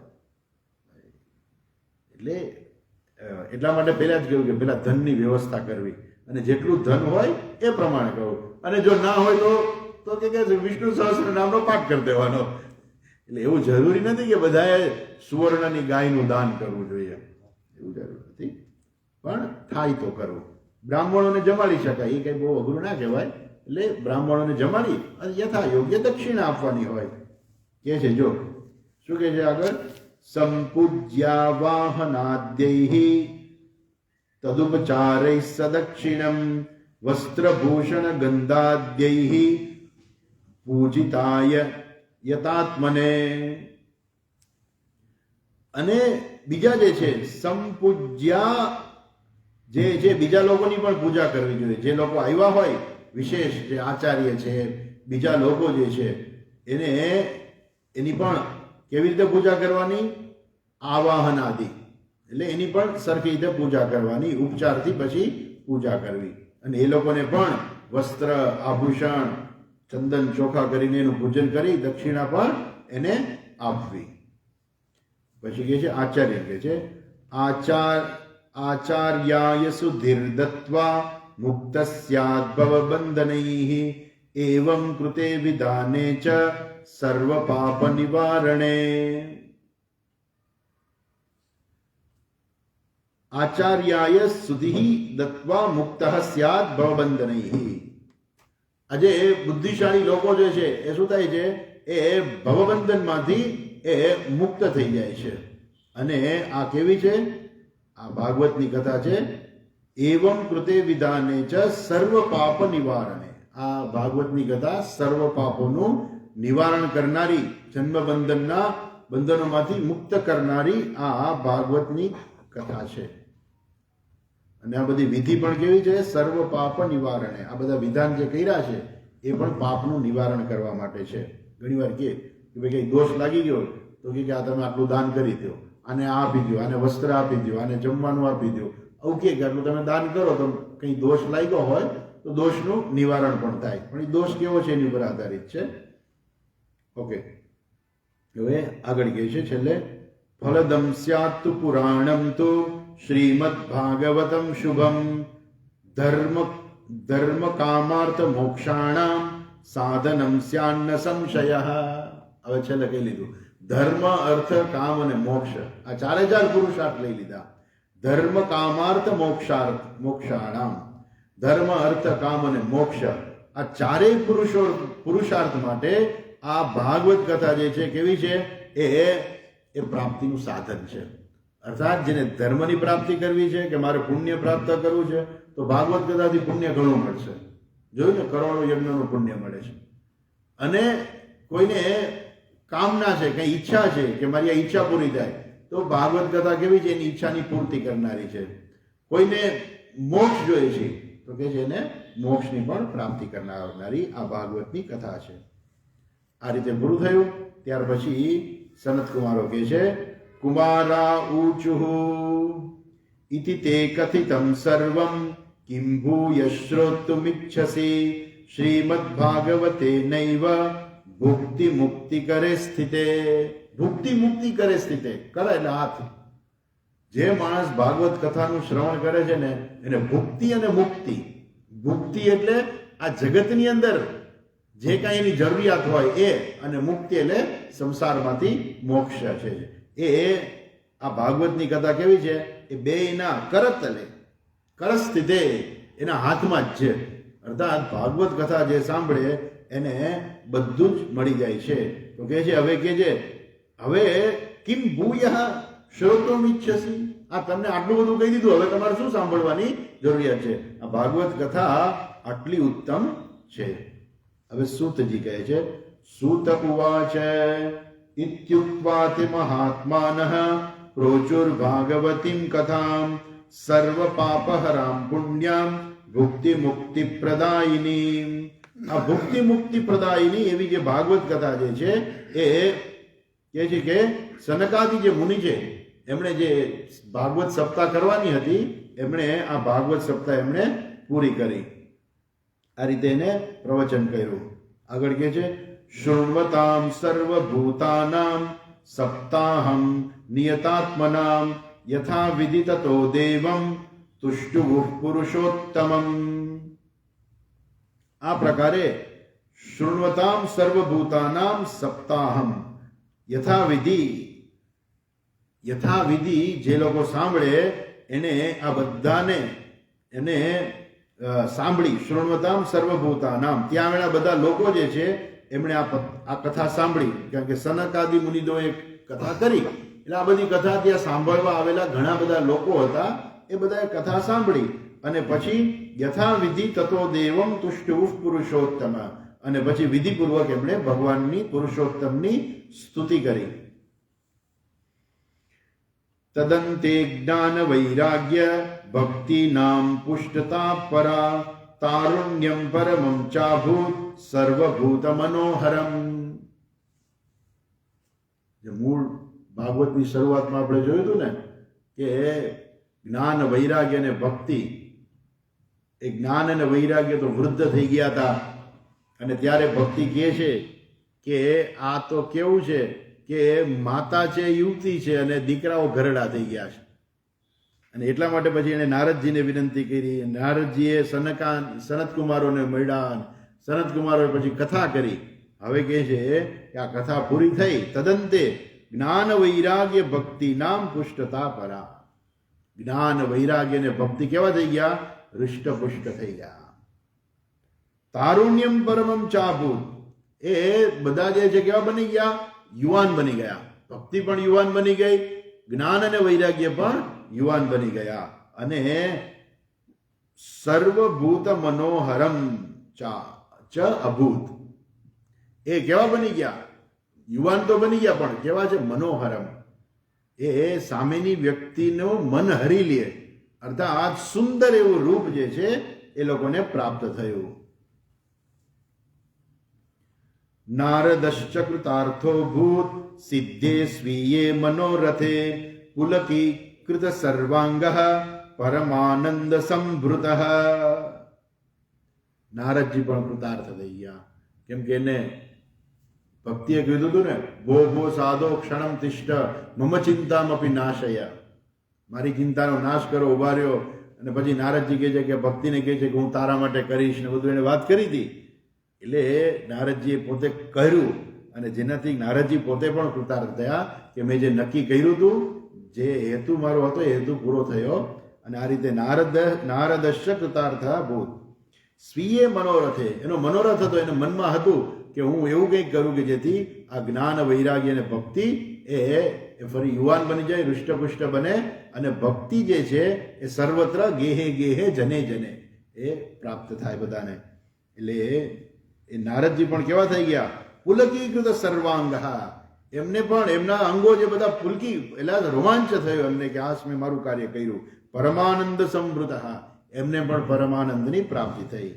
એટલે એટલા માટે પહેલા જ કહ્યું કે પેલા ધનની વ્યવસ્થા કરવી અને જેટલું ધન હોય એ પ્રમાણે કરવું. અને જો ના હોય તો કે વિષ્ણુ સહસ્ત્ર નામનો પાઠ કરી દેવાનો. એટલે એવું જરૂરી નથી કે બધાએ સુવર્ણની ગાયનું દાન કરવું જોઈએ, એવું જરૂર નથી. પણ થાય તો કરવું. બ્રાહ્મણોને જમાડી શકાય, એ કઈ બહુ અઘરું ના કહેવાય. એટલે બ્રાહ્મણોને જમાડી અને યથા યોગ્ય દક્ષિણા આપવાની હોય. કે છે જો શું કે છે આગળ, સંપૂજ્યા વાહનાદ્યૈ તદુપચારૈ સદક્ષિણમ વસ્ત્રભૂષણ ગંધાદ્યૈ પૂજિતાય યતાત્મને. અને બીજા જે છે સંપૂજ્યા જે છે બીજા લોકોની પણ પૂજા કરવી જોઈએ. જે લોકો આવ્યા હોય વિશેષ, જે આચાર્ય છે, બીજા લોકો જે છે એને એની પણ કેવી રીતે પૂજા કરવાની? આવાહન આદિ, એટલે એની પણ સરખી રીતે પૂજા કરવાની, ઉપચારથી પછી પૂજા કરવી. અને એ લોકોને પણ વસ્ત્ર, આભૂષણ, ચંદન ચોખા કરીને એનું પૂજન કરી દક્ષિણા પણ એને આપવી. પછી કહે છે આચાર્ય કહે છે આચાર્યાય સુધીર દત્વા મુક્ત સ્યાદ ભવબંધનૈઃ એવં કૃતે વિધાને ચ સર્વ પાપ નિવારણે. આચાર્યાય સુધિ દત્વા મુક્ત સ્યાદ ભવબંધનૈઃ. આજે બુદ્ધિશાળી લોકો જે છે એ શું થાય છે? એ ભવબંધનમાંથી એ મુક્ત થઈ જાય છે. અને આ કેવી છે? આ ભાગવતની કથા છે. એવમ કૃતે વિધાને ચ સર્વ પાપ નિવારણે. આ ભાગવતની કથા સર્વ પાપોનું નિવારણ કરનારી, જન્મ બંધનોમાંથી મુક્ત કરનારી આ ભાગવતની કથા છે. અને આ બધી વિધિ પણ કેવી છે? સર્વ પાપ નિવારણે. આ બધા વિધાન જે કર્યા છે એ પણ પાપનું નિવારણ કરવા માટે છે. ઘણી વાર કે ભાઈ કઈ દોષ લાગી ગયો તો કે આ તમે આટલું દાન કરી દો, આને આ આપી દો, આને વસ્ત્ર આપી દો, આને જમવાનું આપી દો, આવું કે આટલું તમે દાન કરો તો કઈ દોષ લાગ્યો હોય તો દોષનું નિવારણ પણ થાય. પણ એ દોષ કેવો છે એની ઉપર આધારિત છે. ઓકે, હવે આગળ કહે છે છેલ્લે ફલદમ સ્યાત્ પુરાણમ તુ શ્રીમદ ભાગવતમ શુભમ ધર્મ કામાર્થ મોક્ષાણામ સાધનમ સ્યાન્ન સંશય. હવે છેલ્લે કહી લીધું ધર્મ, અર્થ, કામ અને મોક્ષ. આ 4 પુરુષાર્થ લઈ લીધા. ધર્મ કામાર્થ મોક્ષાણામ. ધર્મ, અર્થ, કામ અને મોક્ષ, આ 4 પુરુષાર્થ માટે આ ભાગવત કથા જે છે કેવી છે? એ પ્રાપ્તિનું સાધન છે. અર્થાત જેને ધર્મની પ્રાપ્તિ કરવી છે કે મારે પુણ્ય પ્રાપ્ત કરવું છે તો ભાગવત કથાથી પુણ્ય ઘણું મળશે. જોયું ને, કરોડો યજ્ઞનું પુણ્ય મળે છે. અને કોઈને કામના છે, કઈ ઈચ્છા છે કે મારી આ ઈચ્છા પૂરી થાય તો ભાગવત કથા કેવી છે? એની ઈચ્છાની પૂર્તિ કરનારી છે. કોઈને મોક્ષ જોઈએ છે તો કે છે એને મોક્ષની પણ પ્રાપ્તિ કરનારી આ ભાગવતની કથા છે. આ રીતે પૂરું થયું. ત્યાર પછી સનત કુમારો કહે છે, કુમારા ઊચુઃ ઇતિ તે કથિતમ સર્વમ કિમ ભૂય શ્રોતુમિચ્છસી શ્રીમદ્ભાગવતે નૈવ ભુક્તિ મુક્તિ કરે સ્થિતે. ભુક્તિ મુક્તિ કરે સ્થિતે, કરે એટલે હાથ. જે માણસ ભાગવત કથાનું શ્રવણ કરે છે ને એને ભુક્તિ અને મુક્તિ. ભુક્તિ એટલે આ જગતની અંદર જે કાંઈ એની જરૂરિયાત હોય એ, અને મુક્તિ એટલે સંસારમાંથી મોક્ષ છે. એ આ ભાગવતની કથા કેવી છે? એ બેયના કરતલે કરસ્થિતે, એના હાથમાં જ છે. અર્થાત ભાગવત કથા જે સાંભળે એને બધું જ મળી જાય છે. તો કહે છે હવે કે છે હવે કિમ ભૂયઃ શ્રોતુમ ઇચ્છસી, આ તમને આટલું બધું કહી દીધું, હવે તમારે શું સાંભળવાની જરૂરિયાત છે? આ ભાગવત કથા આટલી ઉત્તમ છે. હવે સૂતજી કહે છે, સૂત ઉવાચ ઇત્યુક્ત્વા તે મહાત્માનઃ પ્રોચુર ભાગવતીમ કથામ સર્વ પાપહરામ પુણ્યામ ભુક્તિ મુક્તિ પ્રદાયિની. આ ભુક્તિ મુક્તિ પ્રદાયિની એવી જે ભાગવત કથા જે છે એ કહે છે કે સનકાદી જે મુનિ છે એમણે જે ભાગવત સપ્તાહ કરવાની હતી એમણે આ ભાગવત સપ્તાહ એમણે પૂરી કરી. આ રીતે એને પ્રવચન કર્યું. આગળ કહે છે, શૃણ્વતામ સર્વભૂતાનામ સપ્તાહમ નિયતાત્મનામ યથા વિદિતતો દેવમ તુષ્ટુઃ પુરુષોત્તમમ. આ પ્રકારે શૃણ્વતામ સર્વભૂતાનામ સપ્તાહમ યથાવિધિ જે લોકો સાંભળે એને આ બધાને એને સાંભળી. શૃણ્વતામ સર્વભૂતાનામ, ત્યાં આવેલા બધા લોકો જે છે એમણે આ કથા સાંભળી. કારણ કે સનકાદિ મુનિનો એક કથા કરી એટલે આ બધી કથા ત્યાં સાંભળવા આવેલા ઘણા બધા લોકો હતા. એ બધાએ કથા સાંભળી અને પછી યથાવિધિ તતો દેવમ તુષ્ટુઃ પુરુષોત્તમ, અને પછી વિધિપૂર્વક એમણે ભગવાનની પુરુષોત્તમની સ્તુતિ કરી. તદંતે જ્ઞાન વૈરાગ્ય ભક્તિ નામ પુષ્ટતા પરા તારુણ્યમ પરમં ચાભૂત સર્વભૂત મનોહરમ. જે મૂળ ભાગવતની શરૂઆતમાં આપણે જોયું હતું ને કે જ્ઞાન વૈરાગ્ય અને ભક્તિ, એ જ્ઞાન અને વૈરાગ્ય તો વૃદ્ધ થઈ ગયા હતા અને ત્યારે ભક્તિ કહે છે કે આ તો કેવું છે કે માતા છે યુવતી છે અને દીકરાઓ ઘરડા થઈ ગયા છે. અને એટલા માટે પછી એણે નારદજીને વિનંતી કરી. નારદજીએ સનત કુમારોને મળ્યા, સનત કુમારોએ પછી કથા કરી. હવે કહે છે કે આ કથા પૂરી થઈ. તદંતે જ્ઞાન વૈરાગ્ય ભક્તિ નામ પુષ્ટતા પરા. જ્ઞાન વૈરાગ્ય અને ભક્તિ કેવા થઈ ગયા? હૃષ્ટપુષ્ટ થઈ ગયા. તારુણ્યમ પરમમ ચાભૂત, એ બધા જે છે કેવા બની ગયા? યુવાન બની ગયા. ભક્તિ પણ યુવાન બની ગઈ, જ્ઞાન અને વૈરાગ્ય પણ યુવાન બની ગયા. અને સર્વભૂત મનોહરમ ચ અભૂત, એ કેવા બની ગયા? યુવાન તો બની ગયા પણ કેવા છે? મનોહરમ, એ સામેની વ્યક્તિનું મન હરી લે. અર્થાત સુંદર એવું રૂપ જે છે એ લોકોને પ્રાપ્ત થયું. નારદશ્ચ કૃતાર્થો ભૂત સિદ્ધે સ્વીયે મનોરથે પુલકીકૃત સર્વાંગઃ પરમાનંદ સંભૃતઃ. નારદજી પણ કૃતાર્થ થઈ ગયા. કેમ કે એને ભક્તિએ કીધું હતું ને, ભો ભો સાધો ક્ષણમ તિષ્ઠ મમ ચિંતામપી નાશય, મારી ચિંતાનો નાશ કરો, ઉભા રહ્યો. અને પછી નારદજી કહે છે કે ભક્તિને કહે છે કે હું તારા માટે કરીશ ને બધું એને વાત કરી હતી. એટલે નારદજીએ પોતે કર્યું અને જેનાથી નારદજી પોતે પણ કૃતાર્થ થયા કે મેં જે નક્કી કર્યું હતું, જે હેતુ મારો હતો એ હેતુ પૂરો થયો. અને આ રીતે નારદશ્ચ કૃતાર્થ ભૂત સ્વીય મનોરથે, એનો મનોરથ હતો, એને મનમાં હતું કે હું એવું કંઈક કરું કે જેથી આ જ્ઞાન વૈરાગ્ય અને ભક્તિ એ ફરી યુવાન બની જાય, હૃષ્ટપુષ્ટ બને અને ભક્તિ જે છે એ સર્વત્ર ગેહે ગેહે જને જને એ પ્રાપ્ત થાય બધાને. એટલે એ નારદજી પણ કેવા થઈ ગયા? પુલકીકૃત સર્વાંગ, એમને પણ એમના અંગો જે બધા પુલકી એટલે રોમાંચ થયો એમને કે આ મેં મારું કાર્ય કર્યું. પરમાનંદ સંભૃત, એમને પણ પરમાનંદની પ્રાપ્તિ થઈ.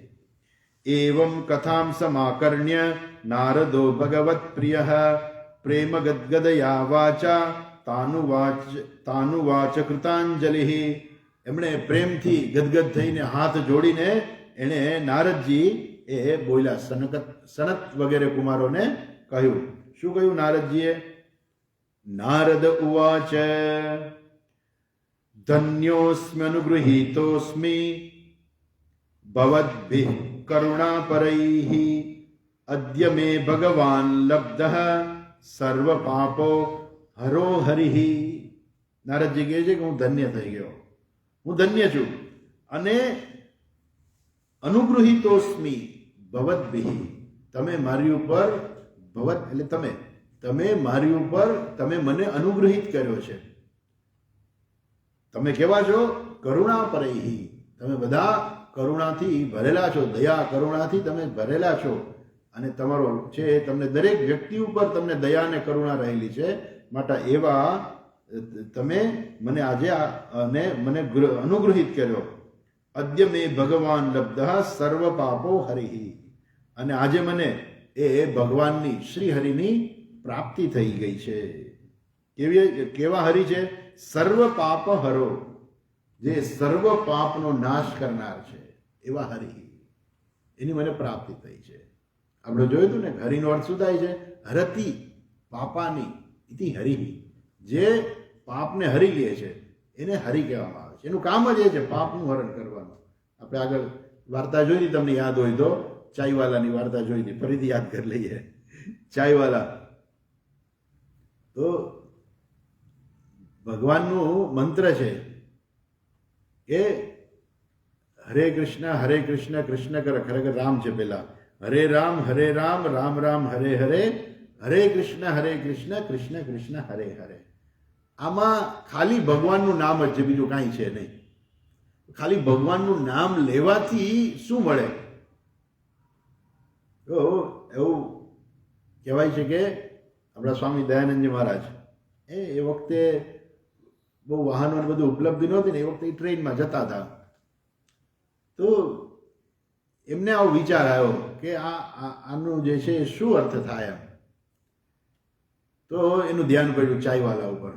એવમ કથામ સમાકર્ણ્ય નારદો ભગવત પ્રિય પ્રેમ ગદગદયા વાચા તાનુવાચ કૃતાંજલિ. એમણે પ્રેમથી ગદગદ થઈને હાથ જોડીને એણે નારદજી એ બોલ્યા, સનત વગેરે કુમારોને કહ્યું. શું કહ્યું નારદજીએ? નારદ ઉવાચ ધન્યોસ્મ્ય અનુગૃહીતોસ્મિ ભવદ્ભિઃ કરુણાપરૈઃ અદ્ય મે ભગવાન લબ્ધઃ સર્વ પાપો હરો હરિઃ. નારદજી કહે છે કે હું ધન્ય થઈ ગયો, હું ધન્ય છું. અને અનુગૃહીતોસ્મિ ભવદ્ભિઃ, તમે મારી ઉપર, ભવત એટલે તમે મારી ઉપર, તમે મને અનુગ્રહિત કર્યો છે. તમે કેવા છો? કરુણાપરૈઃ, તમે બધા કરુણાથી ભરેલા છો, દયા કરુણાથી તમે ભરેલા છો. અને તમારો છે તમને દરેક વ્યક્તિ ઉપર તમને દયા અને કરુણા રહેલી છે. માટે એવા તમે મને આજે અને મને અનુગ્રહિત કર્યો. અદ્ય મે ભગવાન લબ્ધઃ સર્વ પાપો હરિઃ, અને આજે મને એ ભગવાનની શ્રી હરિની પ્રાપ્તિ થઈ ગઈ છે. કેવા હરિ છે? સર્વ પાપ હરો, જે સર્વ પાપનો નાશ કરનાર છે એવા હરિ, એની મને પ્રાપ્તિ થઈ છે. આપણે જોયું હતું ને, હરિનો અર્થ શું થાય છે? હરતી પાપાની ઇતિ હરિ, જે પાપને હરી લે છે એને હરિ કહેવામાં આવે છે. એનું કામ જ એ છે પાપનું હરણ કરવાનું. આપણે આગળ વાર્તા જોઈ હતી, તમને યાદ હોય તો ચાયવાલાની વાર્તા જોઈ હતી, ફરીથી યાદ કરી લઈએ. ચાયવાલા તો ભગવાનનું મંત્ર છે કે હરે કૃષ્ણ કૃષ્ણ કર, ખરેખર રામ છે પેલા, હરે રામ રામ રામ હરે હરે, હરે કૃષ્ણ કૃષ્ણ કૃષ્ણ હરે હરે. આમાં ખાલી ભગવાનનું નામ જ છે, બીજું કાંઈ છે નહીં. ખાલી ભગવાનનું નામ લેવાથી શું મળે? તો એવું કહેવાય છે કે આપણા સ્વામી દયાનંદજી મહારાજ એ વખતે બહુ વાહનો બધું ઉપલબ્ધ નહોતી ને, એ વખતે ટ્રેનમાં જતા હતા. તો એમને આવો વિચાર આવ્યો કે આનું જે છે શું અર્થ થાય એમ. તો એનું ધ્યાન પડ્યું ચાયવાલા ઉપર.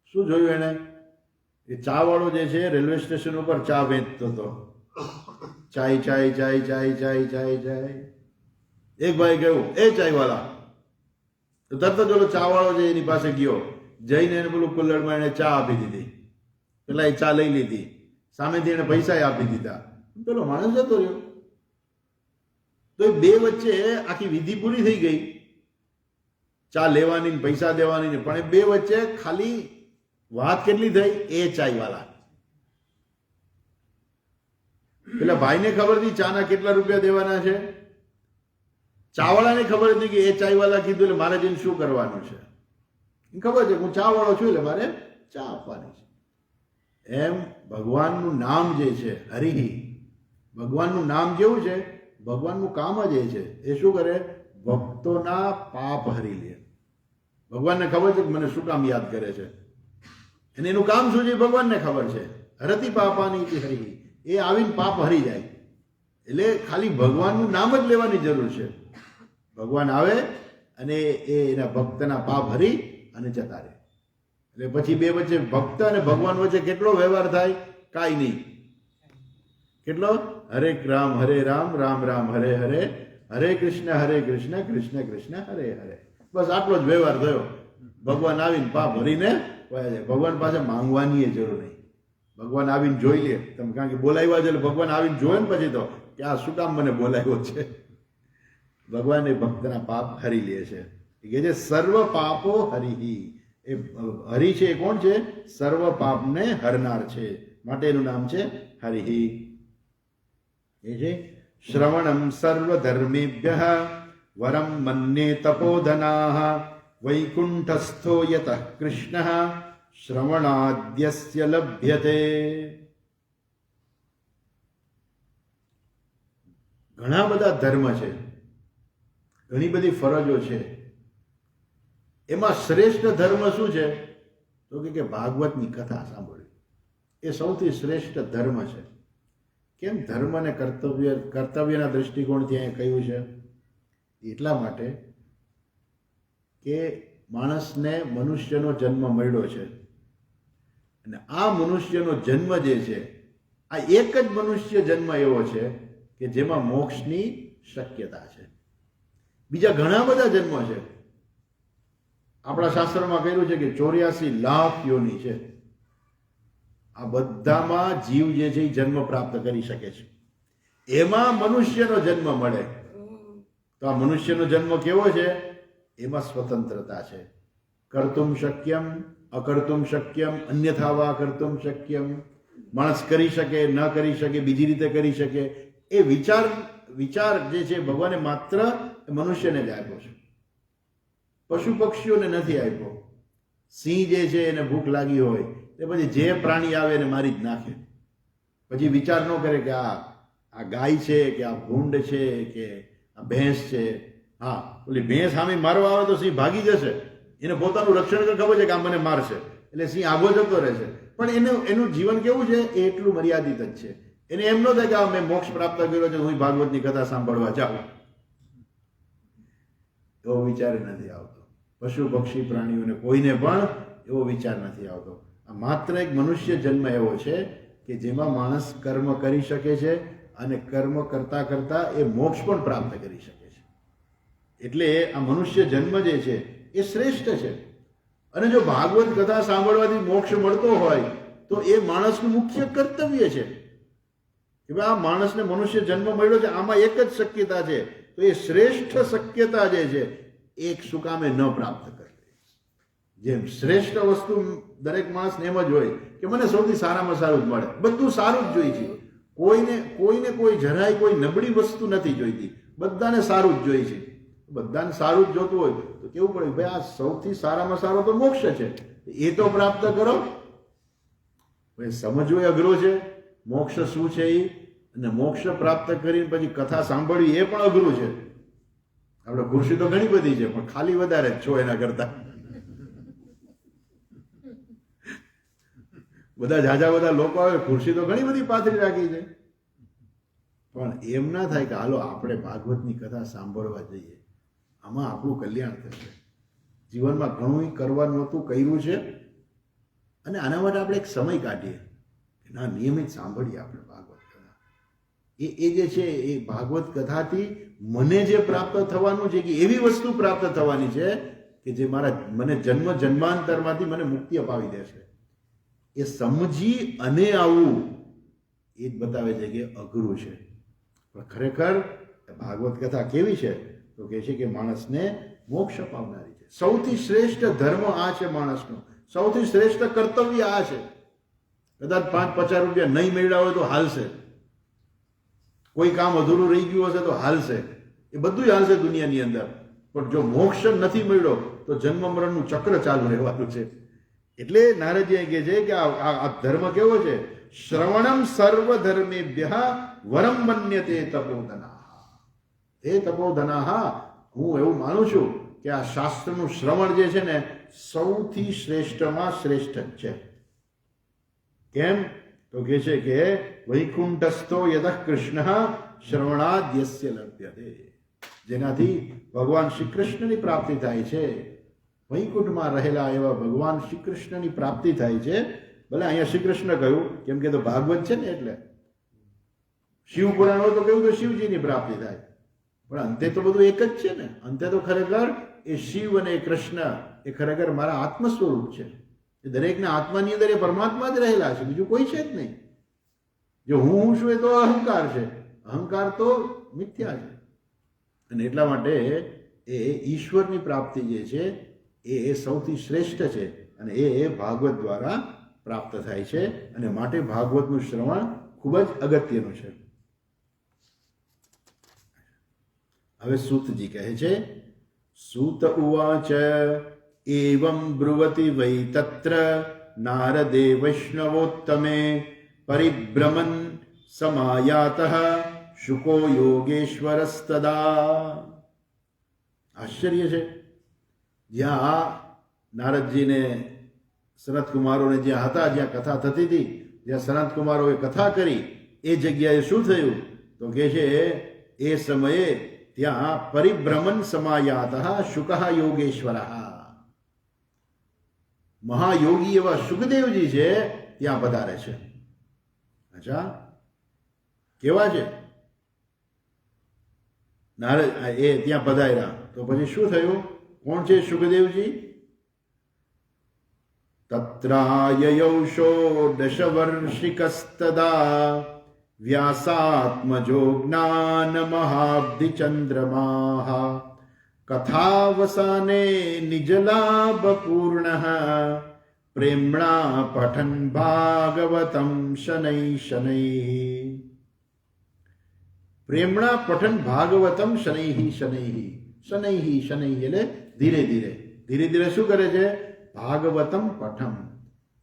શું જોયું એને? એ ચા વાળો જે છે રેલવે સ્ટેશન ઉપર ચા વેચતો હતો. ચાય ચાય ચાય ચાય ચાય ચાય ચાય. એક ભાઈ કહ્યું, એ ચાયવાલા. તો તરત જ ઓલો ચા વાળો છે એની પાસે ગયો, જઈને એને પેલું કુલ્લડમાં એને ચા આપી દીધી. પેલા એ ચા લઈ લીધી, સામેથી એને પૈસા આપી દીધા. પેલો માણસ જતો રહ્યો. તો એ બે વચ્ચે આખી વિધિ પૂરી થઈ ગઈ, ચા લેવાની ને પૈસા દેવાની ને, પણ એ બે વચ્ચે ખાલી વાત કેટલી થઈ? એ ચાયવાલા. પેલા ભાઈને ખબર હતી ચાના કેટલા રૂપિયા દેવાના છે, ચાવાળાને ખબર હતી કે એ ચાયવાલા કીધું એટલે મારે જઈને શું કરવાનું છે. ખબર છે હું ચા વાળો છું એટલે મારે ચા આપવાની છે. એમ ભગવાનનું નામ જે છે હરિ, ભગવાનનું નામ કેવું છે? ભગવાનનું કામ જ એ છે. એ શું કરે? ભક્તોના પાપ હરી લે. ભગવાનને ખબર છે કે મને શું કામ યાદ કરે છે, અને એનું કામ શું છે ભગવાનને ખબર છે. હરતી પાપાની હરિ, એ આવીને પાપ હરી જાય. એટલે ખાલી ભગવાનનું નામ જ લેવાની જરૂર છે. ભગવાન આવે અને એ એના ભક્તના પાપ હરી અને જતા રહે. એટલે પછી બે વચ્ચે ભક્ત અને ભગવાન વચ્ચે કેટલો વ્યવહાર થાય? કાંઈ નહીં. કેટલો? હરે રામ રામ રામ હરે હરે, હરે કૃષ્ણ કૃષ્ણ કૃષ્ણ હરે હરે. બસ આટલો જ વ્યવહાર થયો. ભગવાન આવીને પાપ ભરીને વયા જાય. ભગવાન પાસે માંગવાની જરૂર નહીં. ભગવાન આવીને જોઈ લે તમે, કારણ કે બોલાવ્યા છે એટલે ભગવાન આવીને જોયે ને પછી તો કે આ શું કામ મને બોલાવ્યો છે. ભગવાન એ ભક્તના પાપ હરી લે છે. એ કહે છે સર્વ પાપો હરિ. એ હરિ છે એ કોણ છે? સર્વ પાપને હરનાર છે, માટે એનું નામ છે હરિ. એ છે શ્રવણમ સર્વ ધર્મેભ્ય વરમ મન્યે તપોધનાઃ વૈકુંઠસ્થો યતઃ કૃષ્ણઃ શ્રવણાદ્યસ્ય લભ્યતે. ઘણા બધા ધર્મ છે, ઘણી બધી ફરજો છે. એમાં શ્રેષ્ઠ ધર્મ શું છે? તો કે ભાગવતની કથા સાંભળવી એ સૌથી શ્રેષ્ઠ ધર્મ છે. કેમ? ધર્મ અને કર્તવ્યના દ્રષ્ટિકોણથી અહીંયા કહ્યું છે એટલા માટે કે માણસને મનુષ્યનો જન્મ મળ્યો છે અને આ મનુષ્યનો જન્મ જે છે આ એક જ મનુષ્ય જન્મ એવો છે કે જેમાં મોક્ષની શક્યતા છે. બીજા ઘણા બધા જન્મ છે. આપણા શાસ્ત્રોમાં કહ્યું છે કે 84 લાખ યોની છે. આ બધામાં જીવ જે છે એ જન્મ પ્રાપ્ત કરી શકે છે. એમાં મનુષ્યનો જન્મ મળે તો આ મનુષ્યનો જન્મ કેવો છે? એમાં સ્વતંત્રતા છે. કર્તુમ શક્યમ અકર્તુમ શક્યમ અન્યથા વા કર્તુમ શક્યમ. માણસ કરી શકે, ન કરી શકે, બીજી રીતે કરી શકે. એ વિચાર જે છે ભગવાને માત્ર મનુષ્યને જ આપ્યો છે. પશુ પક્ષીઓને નથી આપ્યો. સિંહ જે છે એને ભૂખ લાગી હોય તે પછી જે પ્રાણી આવે એને મારી જ નાખે. પછી વિચાર ન કરે કે આ ગાય છે કે આ ભૂંડ છે કે આ ભેંસ છે. હા, ઓલી ભેંસ સામે મારવા આવે તો સિંહ ભાગી જશે. એને પોતાનું રક્ષણ ખબર છે કે આ મને મારશે એટલે સિંહ આગો જતો રહેશે. પણ એનું જીવન કેવું છે? એ એટલું મર્યાદિત જ છે. એને એમ ન થાય કે આ મેં મોક્ષ પ્રાપ્ત કર્યો છે, હું ભાગવતની કથા સાંભળવા જાઉં. એવો વિચાર નથી આવતો. પશુ પક્ષી પ્રાણીઓને કોઈને પણ એવો વિચાર નથી આવતો. આ માત્ર એક મનુષ્ય જન્મ એવો છે કે જેમાં માણસ કર્મ કરી શકે છે અને કર્મ કરતા કરતા એ મોક્ષ પણ પ્રાપ્ત કરી શકે છે. એટલે આ મનુષ્ય જન્મ જે છે એ શ્રેષ્ઠ છે. અને જો ભાગવત કથા સાંભળવાથી મોક્ષ મળતો હોય તો એ માણસનું મુખ્ય કર્તવ્ય છે કે ભાઈ આ માણસને મનુષ્ય જન્મ મળ્યો છે, આમાં એક જ શક્યતા છે, તો એ શ્રેષ્ઠ શક્યતા જે છે એક શું કામે ન પ્રાપ્ત કરે. જેમ શ્રેષ્ઠ વસ્તુ દરેક માણસને એમ જ હોય કે મને સૌથી સારામાં સારું જ મળે, બધું સારું જ જોઈએ છે. કોઈને કોઈ જરાય કોઈ નબળી વસ્તુ નથી જોઈતી, બધાને સારું જ જોઈએ છે. બધાને સારું જ જોતું હોય તો કેવું પડે ભાઈ આ સૌથી સારામાં સારો તો મોક્ષ છે, એ તો પ્રાપ્ત કરો. સમજવું એ અઘરો છે મોક્ષ શું છે એ, અને મોક્ષ પ્રાપ્ત કરીને પછી કથા સાંભળવી એ પણ અઘરું છે. આપણે ખુરશી તો ઘણી બધી છે પણ ખાલી વધારે જ છો એના કરતા. બધા ઝાઝા બધા લોકો આવે, ખુરશી તો ઘણી બધી પાથરી રાખી છે, પણ એમ ના થાય કે હાલો આપણે ભાગવતની કથા સાંભળવા જઈએ, આમાં આપણું કલ્યાણ થશે. જીવનમાં ઘણું કરવાનું હતું, કર્યું છે, અને આના માટે આપણે એક સમય કાઢીએ કે ના નિયમિત સાંભળીએ આપણે ભાગવત કથા. એ જે છે એ ભાગવત કથાથી મને જે પ્રાપ્ત થવાનું છે કે એવી વસ્તુ પ્રાપ્ત થવાની છે કે જે મને જન્મ જન્માંતરમાંથી મને મુક્તિ અપાવી દેશે. એ સમજી અને આવું એ જ બતાવે છે કે અઘરું છે. પણ ખરેખર ભાગવત કથા કેવી છે તો કહે છે કે માણસને મોક્ષ અપાવનારી છે. સૌથી શ્રેષ્ઠ ધર્મ આ છે માણસનો, સૌથી શ્રેષ્ઠ કર્તવ્ય આ છે. કદાચ 5-50 રૂપિયા નહીં મળ્યા હોય તો હાલશે, કોઈ કામ અધૂરું રહી ગયું હશે તો હાલશે, એ બધું હાલશે દુનિયાની અંદર. પણ જો મોક્ષ નથી મળ્યો તો જન્મ મરણનું ચક્ર ચાલુ રહેવાનું છે. એટલે નારદજી કહે છે કે આ ધર્મ કેવો છે? શ્રવણમ સર્વ ધર્મેભ્ય વરમ મન્યતે તપોધના. એ તપોધના, હું એવું માનું છું કે આ શાસ્ત્રનું શ્રવણ જે છે ને સૌથી શ્રેષ્ઠમાં શ્રેષ્ઠ જ છે. કેમ તો કહે છે કે વૈકુંઠસ્થો યદઃ કૃષ્ણ શ્રવણાદ યસ્ય લભ્યતે. જેનાથી ભગવાન શ્રી કૃષ્ણની પ્રાપ્તિ થાય છે. વૈકુંઠમાં રહેલા એવા ભગવાન શ્રી કૃષ્ણની પ્રાપ્તિ થાય છે. ભલે અહીંયા શ્રી કૃષ્ણ કહ્યું કેમ કે તો ભાગવત છે ને, એટલે શિવ પુરાણ હોય તો કહ્યું તો શિવજીની પ્રાપ્તિ થાય, પણ અંતે તો બધું એક જ છે ને. અંતે તો ખરેખર એ શિવ અને એ કૃષ્ણ એ ખરેખર મારા આત્મ સ્વરૂપ છે. એ દરેકના આત્માની અંદર એ પરમાત્મા જ રહેલા છે, બીજું કોઈ છે જ નહીં. જો હું છું એ તો અહંકાર છે, અહંકાર તો મિથ્યા છે. અને એટલા માટે એ ઈશ્વરની પ્રાપ્તિ જે છે એ સૌથી શ્રેષ્ઠ છે અને એ ભાગવત દ્વારા પ્રાપ્ત થાય છે. અને માટે ભાગવતનું શ્રવણ ખૂબ જ અગત્યનું છે. હવે સૂતજી કહે છે, સૂત ઉવાચ એવં બ્રુવતિ વૈ તત્ર નારદે વૈષ્ણવોત્તમે પરિભ્રમન સમાયાતઃ શુકો યોગેશ્વરસ્તદા. આશ્ચર્ય છે. જ્યાં નારદજીને સનત કુમારોને જ્યાં હતા, જ્યાં કથા થતી હતી, જ્યાં સનત કુમારોએ કથા કરી, એ જગ્યાએ શું થયું તો કહે છે એ સમયે ત્યાં પરિભ્રમણ સમાયાતઃ શુકઃ યોગેશ્વરઃ. મહાયોગી એવા સુખદેવજી છે ત્યાં પધારે છે. અચ્છા, કેવા છે નારદ? એ ત્યાં પધાર્યા તો પછી શું થયું? કોણ છે સુખદેવજી? તત્રાયયૌ ષોડશવર્ષિકસ્તદા વ્યાસાત્મજો જ્ઞાનમહાબ્ધિ ચંદ્રમાઃ કથાવસાને નિજલાભપૂર્ણઃ પ્રેમ્ણા પઠન ભાગવતમ શનૈ શનૈ. પ્રેમ્ણા પઠન ભાગવતમ શનૈ શનૈ. શનૈ શનૈ એટલે ધીરે ધીરે ધીરે ધીરે શું કરે છે? ભાગવતમ પઠમ,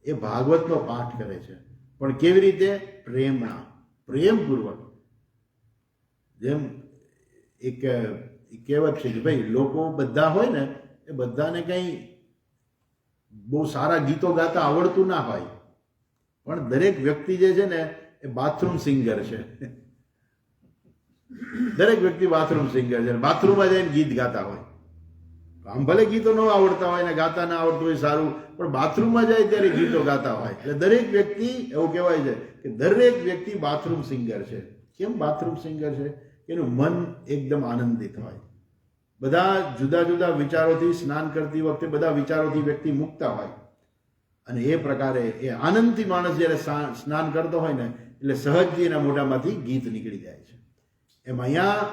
એ ભાગવતનો પાઠ કરે છે. પણ કેવી રીતે? પ્રેમણા, પ્રેમપૂર્વક. જેમ એક કહેવત છે કે ભાઈ લોકો બધા હોય ને, એ બધાને કંઈ બહુ સારા ગીતો ગાતા આવડતું ના હોય, પણ દરેક વ્યક્તિ જે છે ને એ બાથરૂમ સિંગર છે. દરેક વ્યક્તિ બાથરૂમ સિંગર છે. બાથરૂમમાં જઈને ગીત ગાતા હોય. આમ ભલે ગીતો ન આવડતા હોય ને ગાતા ના આવડતું હોય સારું, પણ બાથરૂમમાં જાય ત્યારે ગીતો ગાતા હોય. એટલે દરેક વ્યક્તિ, એવું કહેવાય છે કે દરેક વ્યક્તિ બાથરૂમ સિંગર છે. કેમ બાથરૂમ સિંગર છે? એનું મન એકદમ આનંદિત હોય. બધા જુદા જુદા વિચારોથી સ્નાન કરતી વખતે બધા વિચારોથી વ્યક્તિ મુક્તા હોય, અને એ પ્રકારે એ આનંદથી માણસ જ્યારે સ્નાન કરતો હોય ને, એટલે સહજથી એના મોઢામાંથી ગીત નીકળી જાય છે. એમ અહીંયા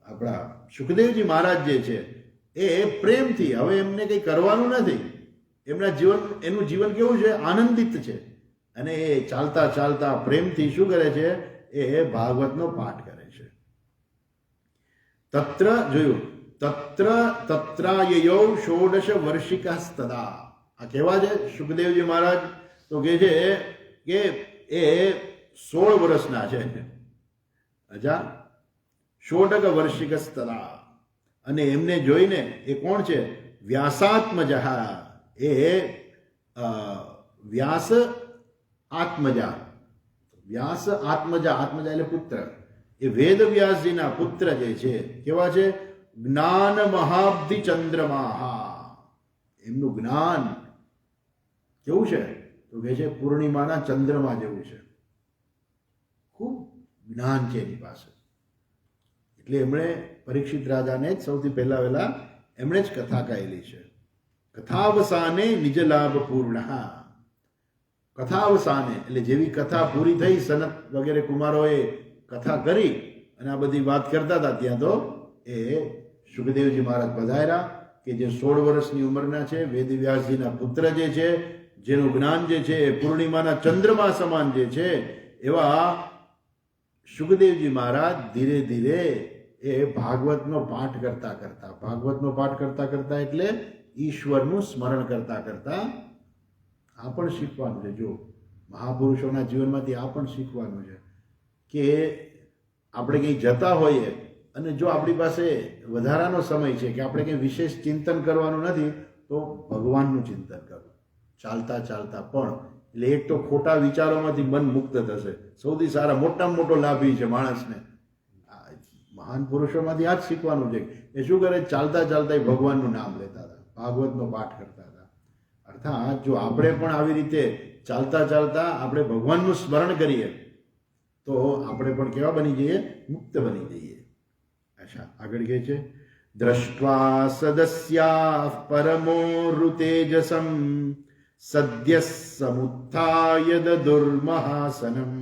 આપણા સુખદેવજી મહારાજ જે છે એ પ્રેમથી, હવે એમને કંઈ કરવાનું નથી, એનું જીવન કેવું છે? આનંદિત છે. અને એ ચાલતા ચાલતા પ્રેમથી શું કરે છે? એ ભાગવતનો પાઠ કરે છે. તત્ર જોયું, તત્રાયયૌ ષોડશ વર્ષિકાસ્તદા. આ કેવા છે સુખદેવજી મહારાજ? તો કહે છે કે એ 16 વર્ષના છે. અચ્છા, ષોડક વર્ષિકસ્તદા. અને એમને જોઈને, એ કોણ છે? વ્યાસાત્મજઃ, એ વ્યાસ આત્મજા. વ્યાસ આત્મજા, આત્મજા એટલે પુત્ર. એ વેદ વ્યાસજીના પુત્ર જે છે, કેવા છે? જ્ઞાન મહાબ્ધિ ચંદ્રમાઃ. એમનું જ્ઞાન કેવું છે? તો કહે છે પૂર્ણિમાના ચંદ્રમા જેવું છે. ખૂબ જ્ઞાન છે એની પાસે. એટલે એમણે પરીક્ષિત રાજાને જ સૌથી પહેલા વહેલા એમણે જ કથા કહેલી છે. કથાવસાને નિજ લાભ પૂર્ણ. કથાવસાને એટલે જેવી કથા પૂરી થઈ, સનત વગેરે કુમારોએ કથા કરી અને આ બધી વાત કરતા હતા, ત્યાં તો એ સુખદેવજી મહારાજ પધાર્યા કે જે 16 વર્ષની ઉંમરના છે, વેદવ્યાસજીના પુત્ર જે છે, જેનું જ્ઞાન જે છે એ પૂર્ણિમાના ચંદ્રમા સમાન જે છે, એવા સુખદેવજી મહારાજ ધીરે ધીરે એ ભાગવતનો પાઠ કરતા કરતા, ભાગવતનો પાઠ કરતા કરતા એટલે ઈશ્વરનું સ્મરણ કરતા કરતા. આ પણ શીખવાનું છે. જો મહાપુરુષોના જીવનમાંથી આ પણ શીખવાનું છે કે આપણે કંઈ જતા હોઈએ અને જો આપણી પાસે વધારાનો સમય છે કે આપણે કંઈ વિશેષ ચિંતન કરવાનું નથી, તો ભગવાનનું ચિંતન કરવું ચાલતા ચાલતા પણ. એટલે એક તો ખોટા વિચારોમાંથી મન મુક્ત થશે. સૌથી સારા મોટામાં મોટો લાભ છે માણસને. મહાન પુરુષોમાંથી આ જ શીખવાનું છે. એ શું કરે? ચાલતા ચાલતા ભગવાનનું નામ લેતા હતા, ભાગવતનો પાઠ કરતા હતા. અર્થાત જો આપણે પણ આવી રીતે ચાલતા ચાલતા આપણે ભગવાનનું સ્મરણ કરીએ તો આપણે પણ કેવા બની જઈએ? મુક્ત બની જઈએ. અચ્છા, આગળ કહે છે દ્રષ્ટ્વા સદસ્યા પરમો ઋતેજસમ સદ્ય સમુત્થાય દુર્મહાસનમ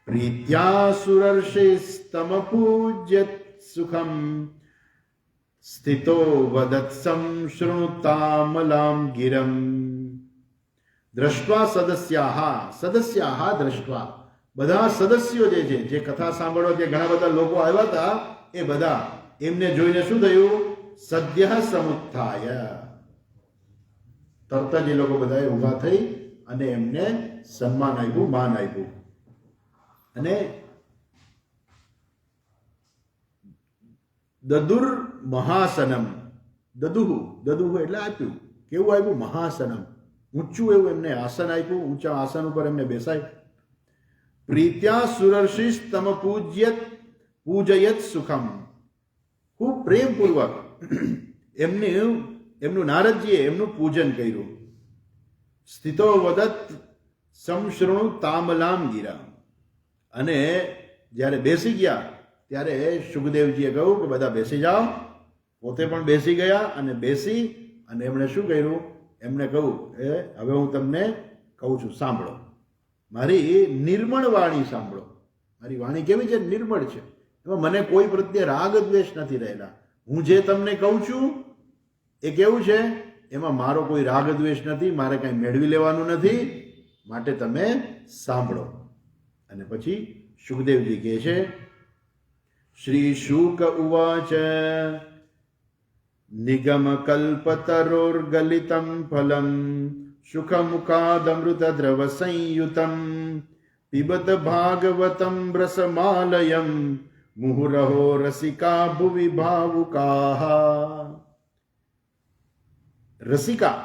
પ્રીત્યા સુરર્ષિસ્તમ પૂજ્યત સુખમ સ્થિતો વદત્સમ શૃણુતામલામ ગિરમ. દ્રષ્ટ્વા સદસ્યાહ, સદસ્યાહ દ્રષ્ટ્વા, બધા સદસ્યો જે છે, જે કથા સાંભળવા જે ઘણા બધા લોકો આવ્યા હતા, એ બધા એમને જોઈને શું થયું? સદ્ય સમુત્થાય, તરત જ એ લોકો બધાએ ઊભા થઈ અને એમને સન્માન આપ્યું, માન આપ્યું. અને દદુર મહાસનમ, દદુહુ, દદુહુ એટલે આપ્યું. કેવું આપ્યું? મહાસનમ, ઊંચું એવું એમને આસન આપ્યું. ઊંચા આસન ઉપર એમને બેસાય. પ્રીત્યા સુરર્ષિસ તમ પૂજયત સુખમ, ખૂબ પ્રેમપૂર્વક એમને એમનું નારદજીએ એમનું પૂજન કર્યું. સ્થિતો વદત સમશૃણુ તામલામ ગીરા. અને જ્યારે બેસી ગયા ત્યારે સુખદેવજીએ કહ્યું કે બધા બેસી જાઓ. પોતે પણ બેસી ગયા અને બેસી અને એમણે શું કર્યું? એમણે કહ્યું કે હવે હું તમને કહું છું, સાંભળો, મારી નિર્મળ વાણી સાંભળો. મારી વાણી કેવી છે? નિર્મળ છે. એમાં મને કોઈ પ્રત્યે રાગ દ્વેષ નથી રહેલા. હું જે તમને કહું છું એ કેવું છે? એમાં મારો કોઈ રાગ દ્વેષ નથી, મારે કંઈ મેળવી લેવાનું નથી, માટે તમે સાંભળો. અને પછી સુખદેવજી કહે છે, શ્રી શુક ઉવાચ નિગમ કલ્પતરોર્ગલિતમ ફલમ સુખમુખાદમૃત દ્રવ સંયુતમ પિબત ભાગવતમ રસમાલયમ મુહુરહો રસિકા ભુવિ ભાવુકાહ. રસિકા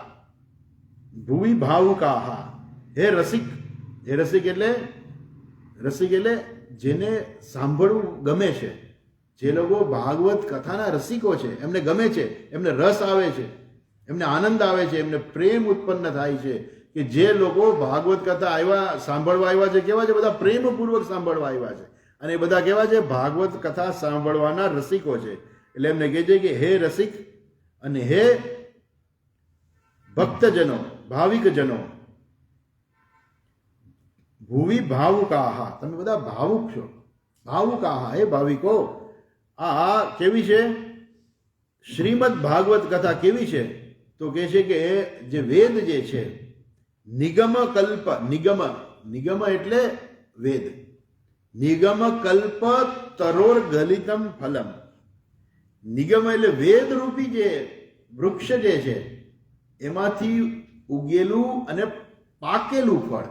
ભુવિ ભાવુકાહ. હે રસિક. એ રસિક એટલે જેને સાંભળવું ગમે છે, જે લોકો ભાગવત કથાના રસિકો છે, એમને ગમે છે, એમને રસ આવે છે, એમને આનંદ આવે છે, એમને પ્રેમ ઉત્પન્ન થાય છે. કે જે લોકો ભાગવત કથા આવ્યા સાંભળવા આવ્યા છે, કેવા છે? બધા પ્રેમપૂર્વક સાંભળવા આવ્યા છે. અને એ બધા કેવા છે? ભાગવત કથા સાંભળવાના રસિકો છે. એટલે એમને કહે છે કે હે રસિક અને હે ભક્તજનો, ભાવિકજનો, ભુવિ ભાવુકાહ, તમે બધા ભાવુક છો. ભાવુકાહ, હે ભાવિકો. આ કેવી છે? શ્રીમદ ભાગવત કથા કેવી છે? તો કહે છે કે જે વેદ જે છે, નિગમ કલ્પ, નિગમ એટલે વેદ, નિગમ કલ્પ તરોર ગલિતમ ફલમ. નિગમ એટલે વેદ રૂપી જે વૃક્ષ જે છે એમાંથી ઉગેલું અને પાકેલું ફળ.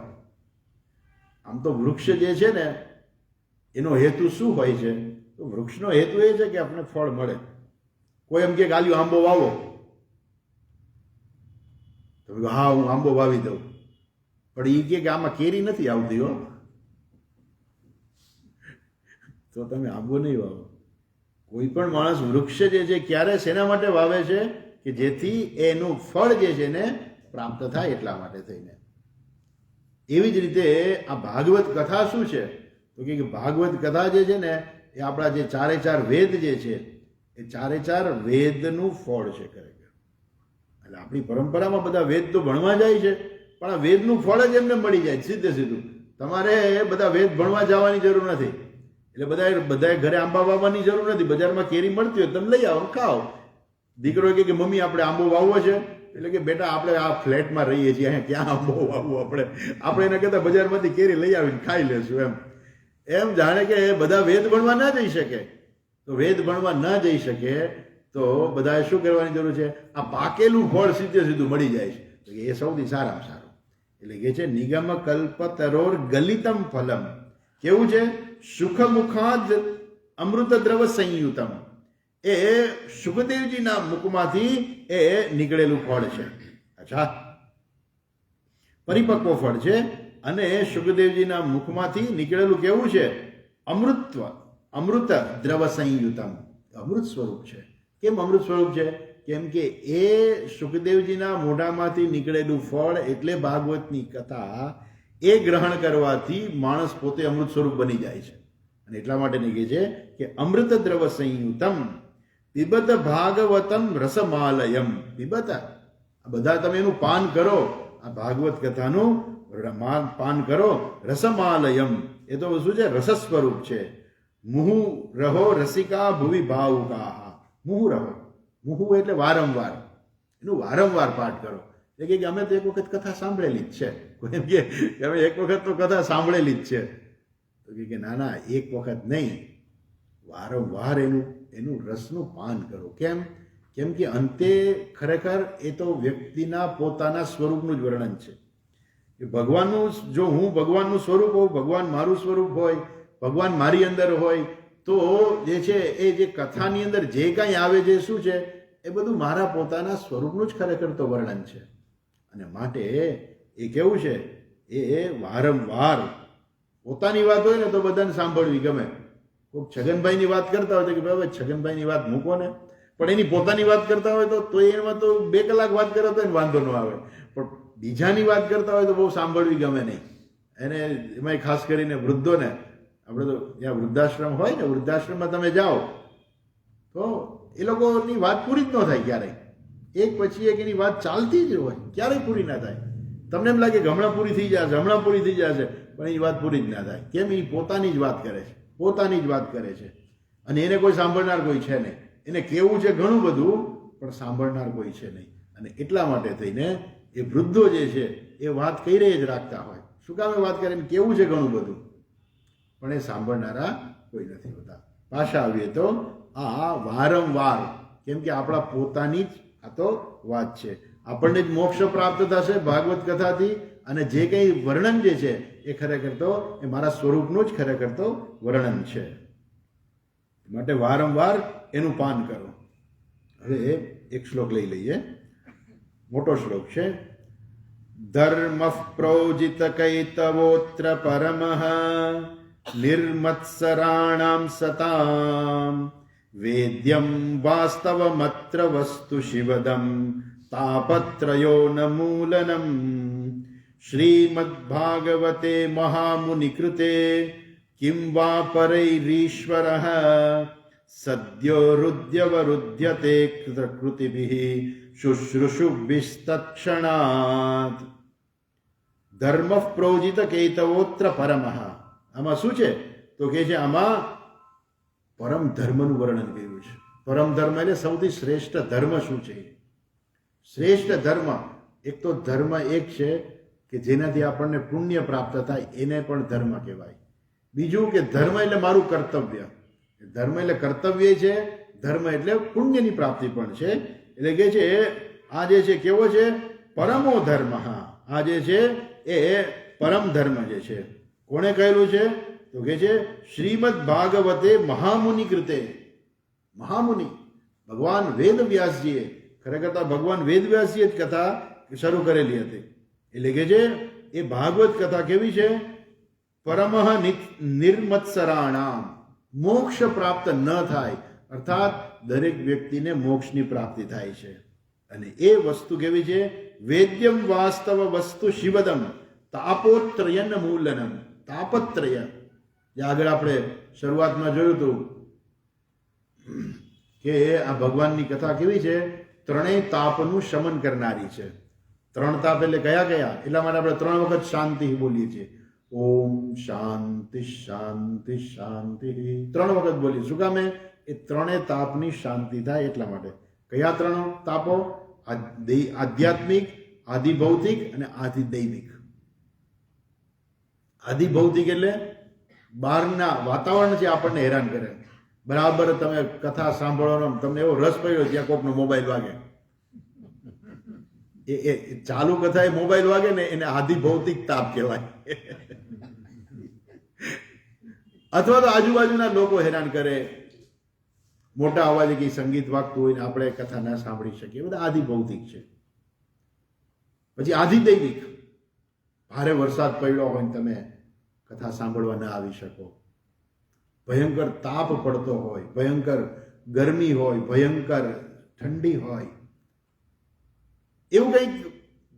આમ તો વૃક્ષ જે છે ને એનો હેતુ શું હોય છે? તો વૃક્ષનો હેતુ એ છે કે આપણે ફળ મળે. કોઈ એમ કે આલ્યું આંબો વાવો, તો હા હું આંબો વાવી દઉં, પણ એ કે આમાં કેરી નથી આવતી હો, તો તમે આંબો નહીં વાવો. કોઈ પણ માણસ વૃક્ષ જે છે ક્યારે શેના માટે વાવે છે? કે જેથી એનું ફળ જે છે ને પ્રાપ્ત થાય, એટલા માટે થઈને. એવી જ રીતે આ ભાગવત કથા શું છે? તો કે ભાગવત કથા જે છે ને એ આપણા જે ચારે ચાર વેદ જે છે એ ચારે ચાર વેદનું ફળ છે ખરેખર. એટલે આપણી પરંપરામાં બધા વેદ તો ભણવા જાય છે, પણ આ વેદનું ફળ જ એમને મળી જાય સીધે સીધું. તમારે બધા વેદ ભણવા જવાની જરૂર નથી. એટલે બધાએ ઘરે આંબા વાવવાની જરૂર નથી. બજારમાં કેરી મળતી હોય તમે લઈ આવો, ખાઓ. દીકરો કે મમ્મી આપણે આંબો વાવવો છે, એટલે કે બેટા આપણે આ ફ્લેટમાં રહીએ છીએ, અહીંયા ક્યાં આંબો વાવવો? આપણે એના કરતાં બજારમાંથી કેરી લઈ આવીને ખાઈ લેશું. એમ જાણે કે બધા વેદ ભણવા ન જઈ શકે. તો વેદ ભણવા ન જઈ શકે તો બધાએ શું કરવાની જરૂર છે? આ પાકેલું ફળ સીધે સીધું મળી જાય છે, એ સૌથી સારામાં સારું. એટલે કે છે નિગમ કલ્પ તરોર ગલિતમ ફલમ. કેવું છે? સુખમુખાદ અમૃત દ્રવ સંયુતમ. એ સુખદેવજીના મુખમાંથી એ નીકળેલું ફળ છે. અચ્છા, પરિપક્વ ફળ છે. અને સુખદેવજીના મુખમાંથી નીકળેલું કેવું છે? અમૃત દ્રવ સંયુતમ. અમૃત સ્વરૂપ છે. કેમ અમૃત સ્વરૂપ છે? કેમ કે એ સુખદેવજીના મોઢામાંથી નીકળેલું ફળ એટલે ભાગવતની કથા એ ગ્રહણ કરવાથી માણસ પોતે અમૃત સ્વરૂપ બની જાય છે. અને એટલા માટે કહે છે કે અમૃત દ્રવ સંયુતમ પિબત ભાગવતમ રસમાલયમ. પિબત, આ બધા તમે એનું પાન કરો, આ ભાગવત કથાનું પાન કરો. રસમાલયમ એ તો શું છે? રસ સ્વરૂપ છે. મુહુ રહો રસિકા ભુવિ ભાવુકાહ. મુહુ રહો, મુહુ એટલે વારંવાર, એનું વારંવાર પાઠ કરો. એટલે કે અમે તો એક વખત કથા સાંભળેલી જ છે. કોઈ એમ કે અમે એક વખત તો કથા સાંભળેલી જ છે. તો કે ના ના, એક વખત નહીં, વારંવાર એનું રસનું પાન કરો. કેમ કે અંતે ખરેખર એ તો વ્યક્તિના પોતાના સ્વરૂપનું જ વર્ણન છે. કે ભગવાનનું, જો હું ભગવાનનું સ્વરૂપ હોઉં, ભગવાન મારું સ્વરૂપ હોય, ભગવાન મારી અંદર હોય, તો જે છે એ જે કથાની અંદર જે કાંઈ આવે છે શું છે? એ બધું મારા પોતાના સ્વરૂપનું જ ખરેખર તો વર્ણન છે. અને માટે એ કેવું છે? એ વારંવાર પોતાની વાત હોય ને તો બધાને સાંભળવી ગમે. કોઈક છગનભાઈની વાત કરતા હોય તો કે ભાઈ છગનભાઈની વાત મૂકો ને, પણ એની પોતાની વાત કરતા હોય તો એમાં તો 2 કલાક વાત કરે તો એને વાંધો ન આવે, પણ બીજાની વાત કરતા હોય તો બહુ સાંભળવી ગમે નહીં. એને એમાં ખાસ કરીને વૃદ્ધોને, આપણે તો ત્યાં વૃદ્ધાશ્રમ હોય ને, વૃદ્ધાશ્રમમાં તમે જાઓ તો એ લોકોની વાત પૂરી જ ન થાય ક્યારેય. એક પછી એક એની વાત ચાલતી જ હોય, ક્યારેય પૂરી ના થાય. તમને એમ લાગે કે હમણાં પૂરી થઈ જશે, હમણાં પૂરી થઈ જશે, પણ એની વાત પૂરી જ ના થાય. કેમ? એ પોતાની જ વાત કરે છે, પોતાની જ વાત કરે છે, અને એને કોઈ સાંભળનાર કોઈ છે નહીં. એને કેવું છે ઘણું બધું, પણ સાંભળનાર કોઈ છે નહીં. અને એટલા માટે થઈને એ વૃદ્ધો જે છે એ વાત કહી જ રાખતા હોય. શું કામ? વાત કરે કેવું છે ઘણું બધું, પણ એ સાંભળનારા કોઈ નથી હોતા. પાછા આવીએ તો આ વારંવાર, કેમ કે આપણા પોતાની જ આ તો વાત છે. આપણને જ મોક્ષ પ્રાપ્ત થશે ભાગવત કથાથી, અને જે કંઈ વર્ણન જે છે એ ખરેખર તો એ મારા સ્વરૂપનું જ ખરેખર તો વર્ણન છે. માટે વારંવાર એનું પાન કરો. હવે એક શ્લોક લઈ લઈએ, મોટો શ્લોક છે. ધર્મ પ્રોજિત કૈતવોત્ર પરમઃ નિર્મત્સરાણામ સતામ વેદ્યમ વાસ્તવમત્ર વસ્તુ શિવદમ તાપત્રયો ન મૂલનમ. શ્રીમદ્ભાગવતે મહામુનિકૃતે કિમ વા પરૈરીશ્વરઃ સદ્યો રુદ્યવરુધ્યતે કૃતિભિઃ શુશ્રુષુભિસ્તત્ક્ષણાત. ધર્મ પ્રોજિત કૈતવોત્ર પરમઃ. આમાં શું છે તો કે છે આમાં પરમ ધર્મનું વર્ણન કર્યું છે. પરમ ધર્મ એટલે સૌથી શ્રેષ્ઠ ધર્મ શું છે? શ્રેષ્ઠ ધર્મ, એક તો ધર્મ એક છે કે જેનાથી આપણને પુણ્ય પ્રાપ્ત થાય, એને પણ ધર્મ કહેવાય. બીજું કે ધર્મ એટલે મારું કર્તવ્ય. ધર્મ એટલે કર્તવ્ય છે, ધર્મ એટલે પુણ્યની પ્રાપ્તિ પણ છે. એટલે કે છે આ જે છે કેવો છે? પરમો ધર્મ. આ જે છે એ પરમ ધર્મ જે છે. કોણે કહેલું છે તો કે છે શ્રીમદ ભાગવતે મહામુનિ કૃતે. મહામુનિ ભગવાન વેદવ્યાસજીએ, ખરેખર તો ભગવાન વેદવ્યાસજીએ જ કથા શરૂ કરેલી હતી. એટલે કે છે એ ભાગવત કથા કેવી છે? પરમઃ નિર્મત્સરાણામ, મોક્ષ પ્રાપ્ત ન થાય, અર્થાત દરેક વ્યક્તિને મોક્ષની પ્રાપ્તિ થાય છે. અને એ વસ્તુ કેવી છે? વેદ્યમ વાસ્તવ વસ્તુ શિવદમ તાપોત્રયન મૂલનમ. તાપત્રય, જે આગળ આપણે શરૂઆતમાં જોયું હતું કે આ ભગવાનની કથા કેવી છે? ત્રણેય તાપનું શમન કરનારી છે. 3 તાપ એટલે કયા કયા? એટલા માટે આપણે 3 વખત શાંતિ બોલીએ છીએ. ઓમ શાંતિ શાંતિ શાંતિ, 3 વખત બોલીએ. શું કામે? એ 3 તાપની શાંતિ થાય એટલા માટે. કયા 3 તાપો? આધ્યાત્મિક, આધિભૌતિક અને આધિદૈવિક. આધિભૌતિક એટલે બહારના વાતાવરણ છે આપણને હેરાન કરે. બરાબર તમે કથા સાંભળવાનો તમને એવો રસ પડ્યો, ત્યાં કોકનો મોબાઈલ વાગે, એ ચાલુ કથા એ મોબાઈલ વાગે ને, એને આધિભૌતિક તાપ કહેવાય. અથવા તો આજુબાજુના લોકો હેરાન કરે, મોટા અવાજે કઈ સંગીત વાગતું હોય ને આપણે કથા ના સાંભળી શકીએ, બધા આધિભૌતિક છે. પછી આધિદૈવિક, ભારે વરસાદ પડ્યો હોય ને તમે કથા સાંભળવા ના આવી શકો, ભયંકર તાપ પડતો હોય, ભયંકર ગરમી હોય, ભયંકર ઠંડી હોય, એવું કંઈક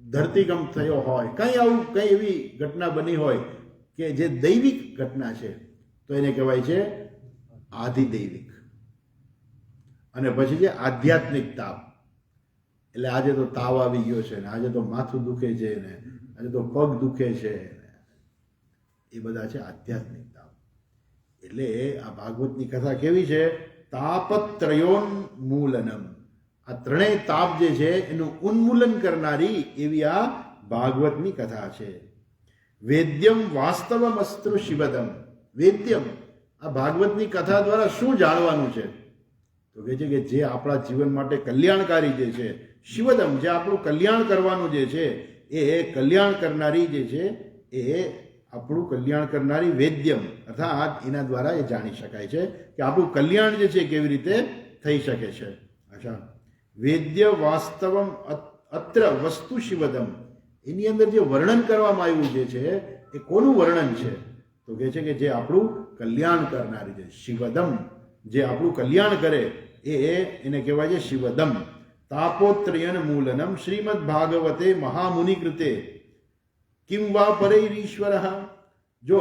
ધરતીકંપ થયો હોય, કંઈ આવું કંઈ એવી ઘટના બની હોય કે જે દૈવિક ઘટના છે, તો એને કહેવાય છે આધિદૈવિક. અને પછી છે આધ્યાત્મિક તાપ. એટલે આજે તો તાવ આવી ગયો છે ને, આજે તો માથું દુખે છે ને, આજે તો પગ દુખે છે, એ બધા છે આધ્યાત્મિક તાપ. એટલે આ ભાગવતની કથા કેવી છે? તાપત્રયોન મૂલનમ. આ 3 તાપ જે છે એનું ઉન્મૂલન કરનારી એવી આ ભાગવતની કથા છે. વેદ્યમ વાસ્તવમસ્તુ શિવદમ. વેદ્યમ, આ ભાગવતની કથા દ્વારા શું જાણવાનું છે તો કહે છે કે જે આપણા જીવન માટે કલ્યાણકારી જે છે, શિવદમ, જે આપણું કલ્યાણ કરવાનું જે છે, એ કલ્યાણ કરનારી જે છે, એ આપણું કલ્યાણ કરનારી વેદ્યમ, અર્થાત એના દ્વારા એ જાણી શકાય છે કે આપણું કલ્યાણ જે છે કેવી રીતે થઈ શકે છે. અચ્છા, વેદ્ય વાસ્તવમ અત્ર વસ્તુ શિવદમ, એની અંદર જે વર્ણન કરવામાં આવ્યું જે છે એ કોનું વર્ણન છે તો કહે છે કે જે આપણું કલ્યાણ કરનારી છે. શિવદમ, જે આપણું કલ્યાણ કરે એને કહેવાય છે શિવદમ. તાપોત્રયન મૂલનમ શ્રીમદ ભાગવતે મહામુનિ કૃતે કિમ વા પરૈરીશ્વર. જો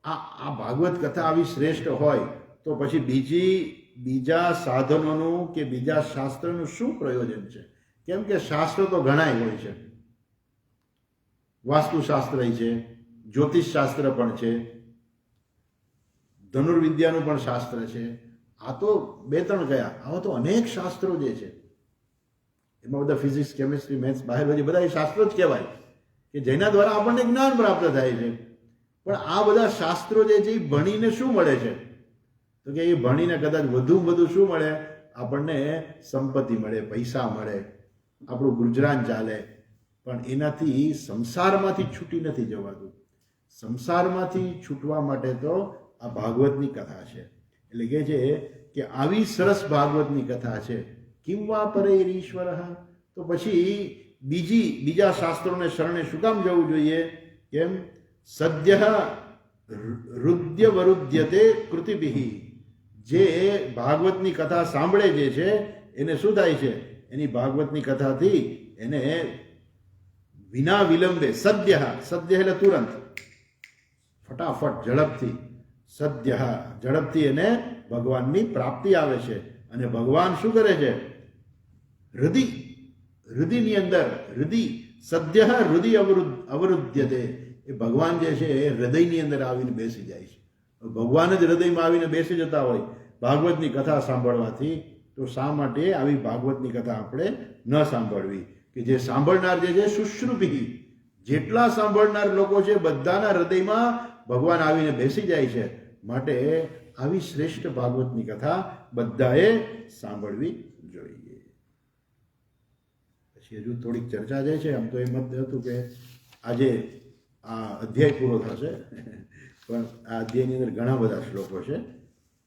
આ ભાગવત કથા આવી શ્રેષ્ઠ હોય તો પછી બીજા સાધનોનું કે બીજા શાસ્ત્રનું શું પ્રયોજન છે? કેમ કે શાસ્ત્ર તો ઘણાય હોય છે. વાસ્તુશાસ્ત્ર છે, જ્યોતિષશાસ્ત્ર પણ છે, ધનુર્વિદ્યાનું પણ શાસ્ત્ર છે. આ તો 2-3 ગયા, આવા તો અનેક શાસ્ત્રો જે છે, એમાં બધા ફિઝિક્સ, કેમિસ્ટ્રી, મેથ્સ, બાયોલોજી બધા એ શાસ્ત્રો જ કહેવાય કે જેના દ્વારા આપણને જ્ઞાન પ્રાપ્ત થાય છે. પણ આ બધા શાસ્ત્રો જે છે એ ભણીને શું મળે છે? તો કે એ ભણીને કદાચ વધુ શું મળે? આપણને સંપત્તિ મળે, પૈસા મળે, આપણું ગુજરાન ચાલે. પણ એનાથી સંસારમાંથી છૂટી નથી જવાતું. સંસારમાંથી છૂટવા માટે તો આ ભાગવતની કથા છે. એટલે કહે છે કે આવી સરસ ભાગવતની કથા છે. કિમ વા પરૈરીશ્વર. તો પછી બીજા શાસ્ત્રોને શરણે શું કામ જવું જોઈએ? કેમ? સદ્ય રુદ્ય વરુદ્યતે કૃતિભિ. જે ભાગવતની કથા સાંભળે જે છે એને શું થાય છે? એની ભાગવતની કથાથી એને વિના વિલંબે, સદ્ય એટલે તુરંત, ફટાફટ, ઝડપથી, ઝડપથી એને ભગવાનની પ્રાપ્તિ આવે છે. અને ભગવાન શું કરે છે? હૃદયની અંદર, સદ્ય હૃદય અવરુદ્યતે. એ ભગવાન જે છે એ હૃદયની અંદર આવીને બેસી જાય છે. ભગવાન જ હૃદયમાં આવીને બેસી જતા હોય ભાગવતની કથા સાંભળવાથી, તો શા માટે આવી ભાગવતની કથા આપણે ન સાંભળવી? કે જે સાંભળનાર જે છે શુશ્રુભિ, જેટલા સાંભળનાર લોકો છે બધાના હૃદયમાં ભગવાન આવીને બેસી જાય છે. માટે આવી શ્રેષ્ઠ ભાગવતની કથા બધાએ સાંભળવી જોઈએ. પછી હજુ થોડીક ચર્ચા જે છે, આમ તો એમ જ હતું કે આજે આ અધ્યાય પૂરો થશે, પણ આ અધ્યાયની અંદર ઘણા બધા શ્લોકો છે,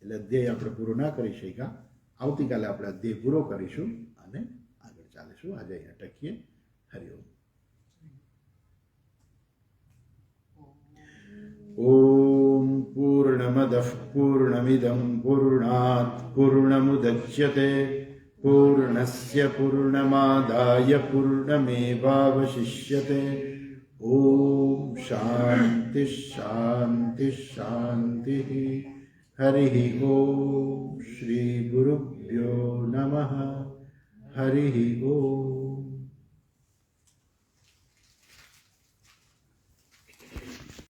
એટલે અધ્યાય આપણે પૂરો ના કરી શક્યા. આવતીકાલે આપણે અધ્યાય પૂરો કરીશું અને આગળ ચાલીશું. આજે અહીંયા ટકીએ. હરિઓમ. ઓમ પૂર્ણમદઃ પૂર્ણમિદં પૂર્ણાત પૂર્ણમુદચ્યતે પૂર્ણસ્ય પૂર્ણમાદાય પૂર્ણમેવાવશિષ્યતે. ઓમ શાંતિ શાંતિ શાંતિ. હરિ ઓમ શ્રી ગુરુભ્યો નમઃ. હરિ ઓમ.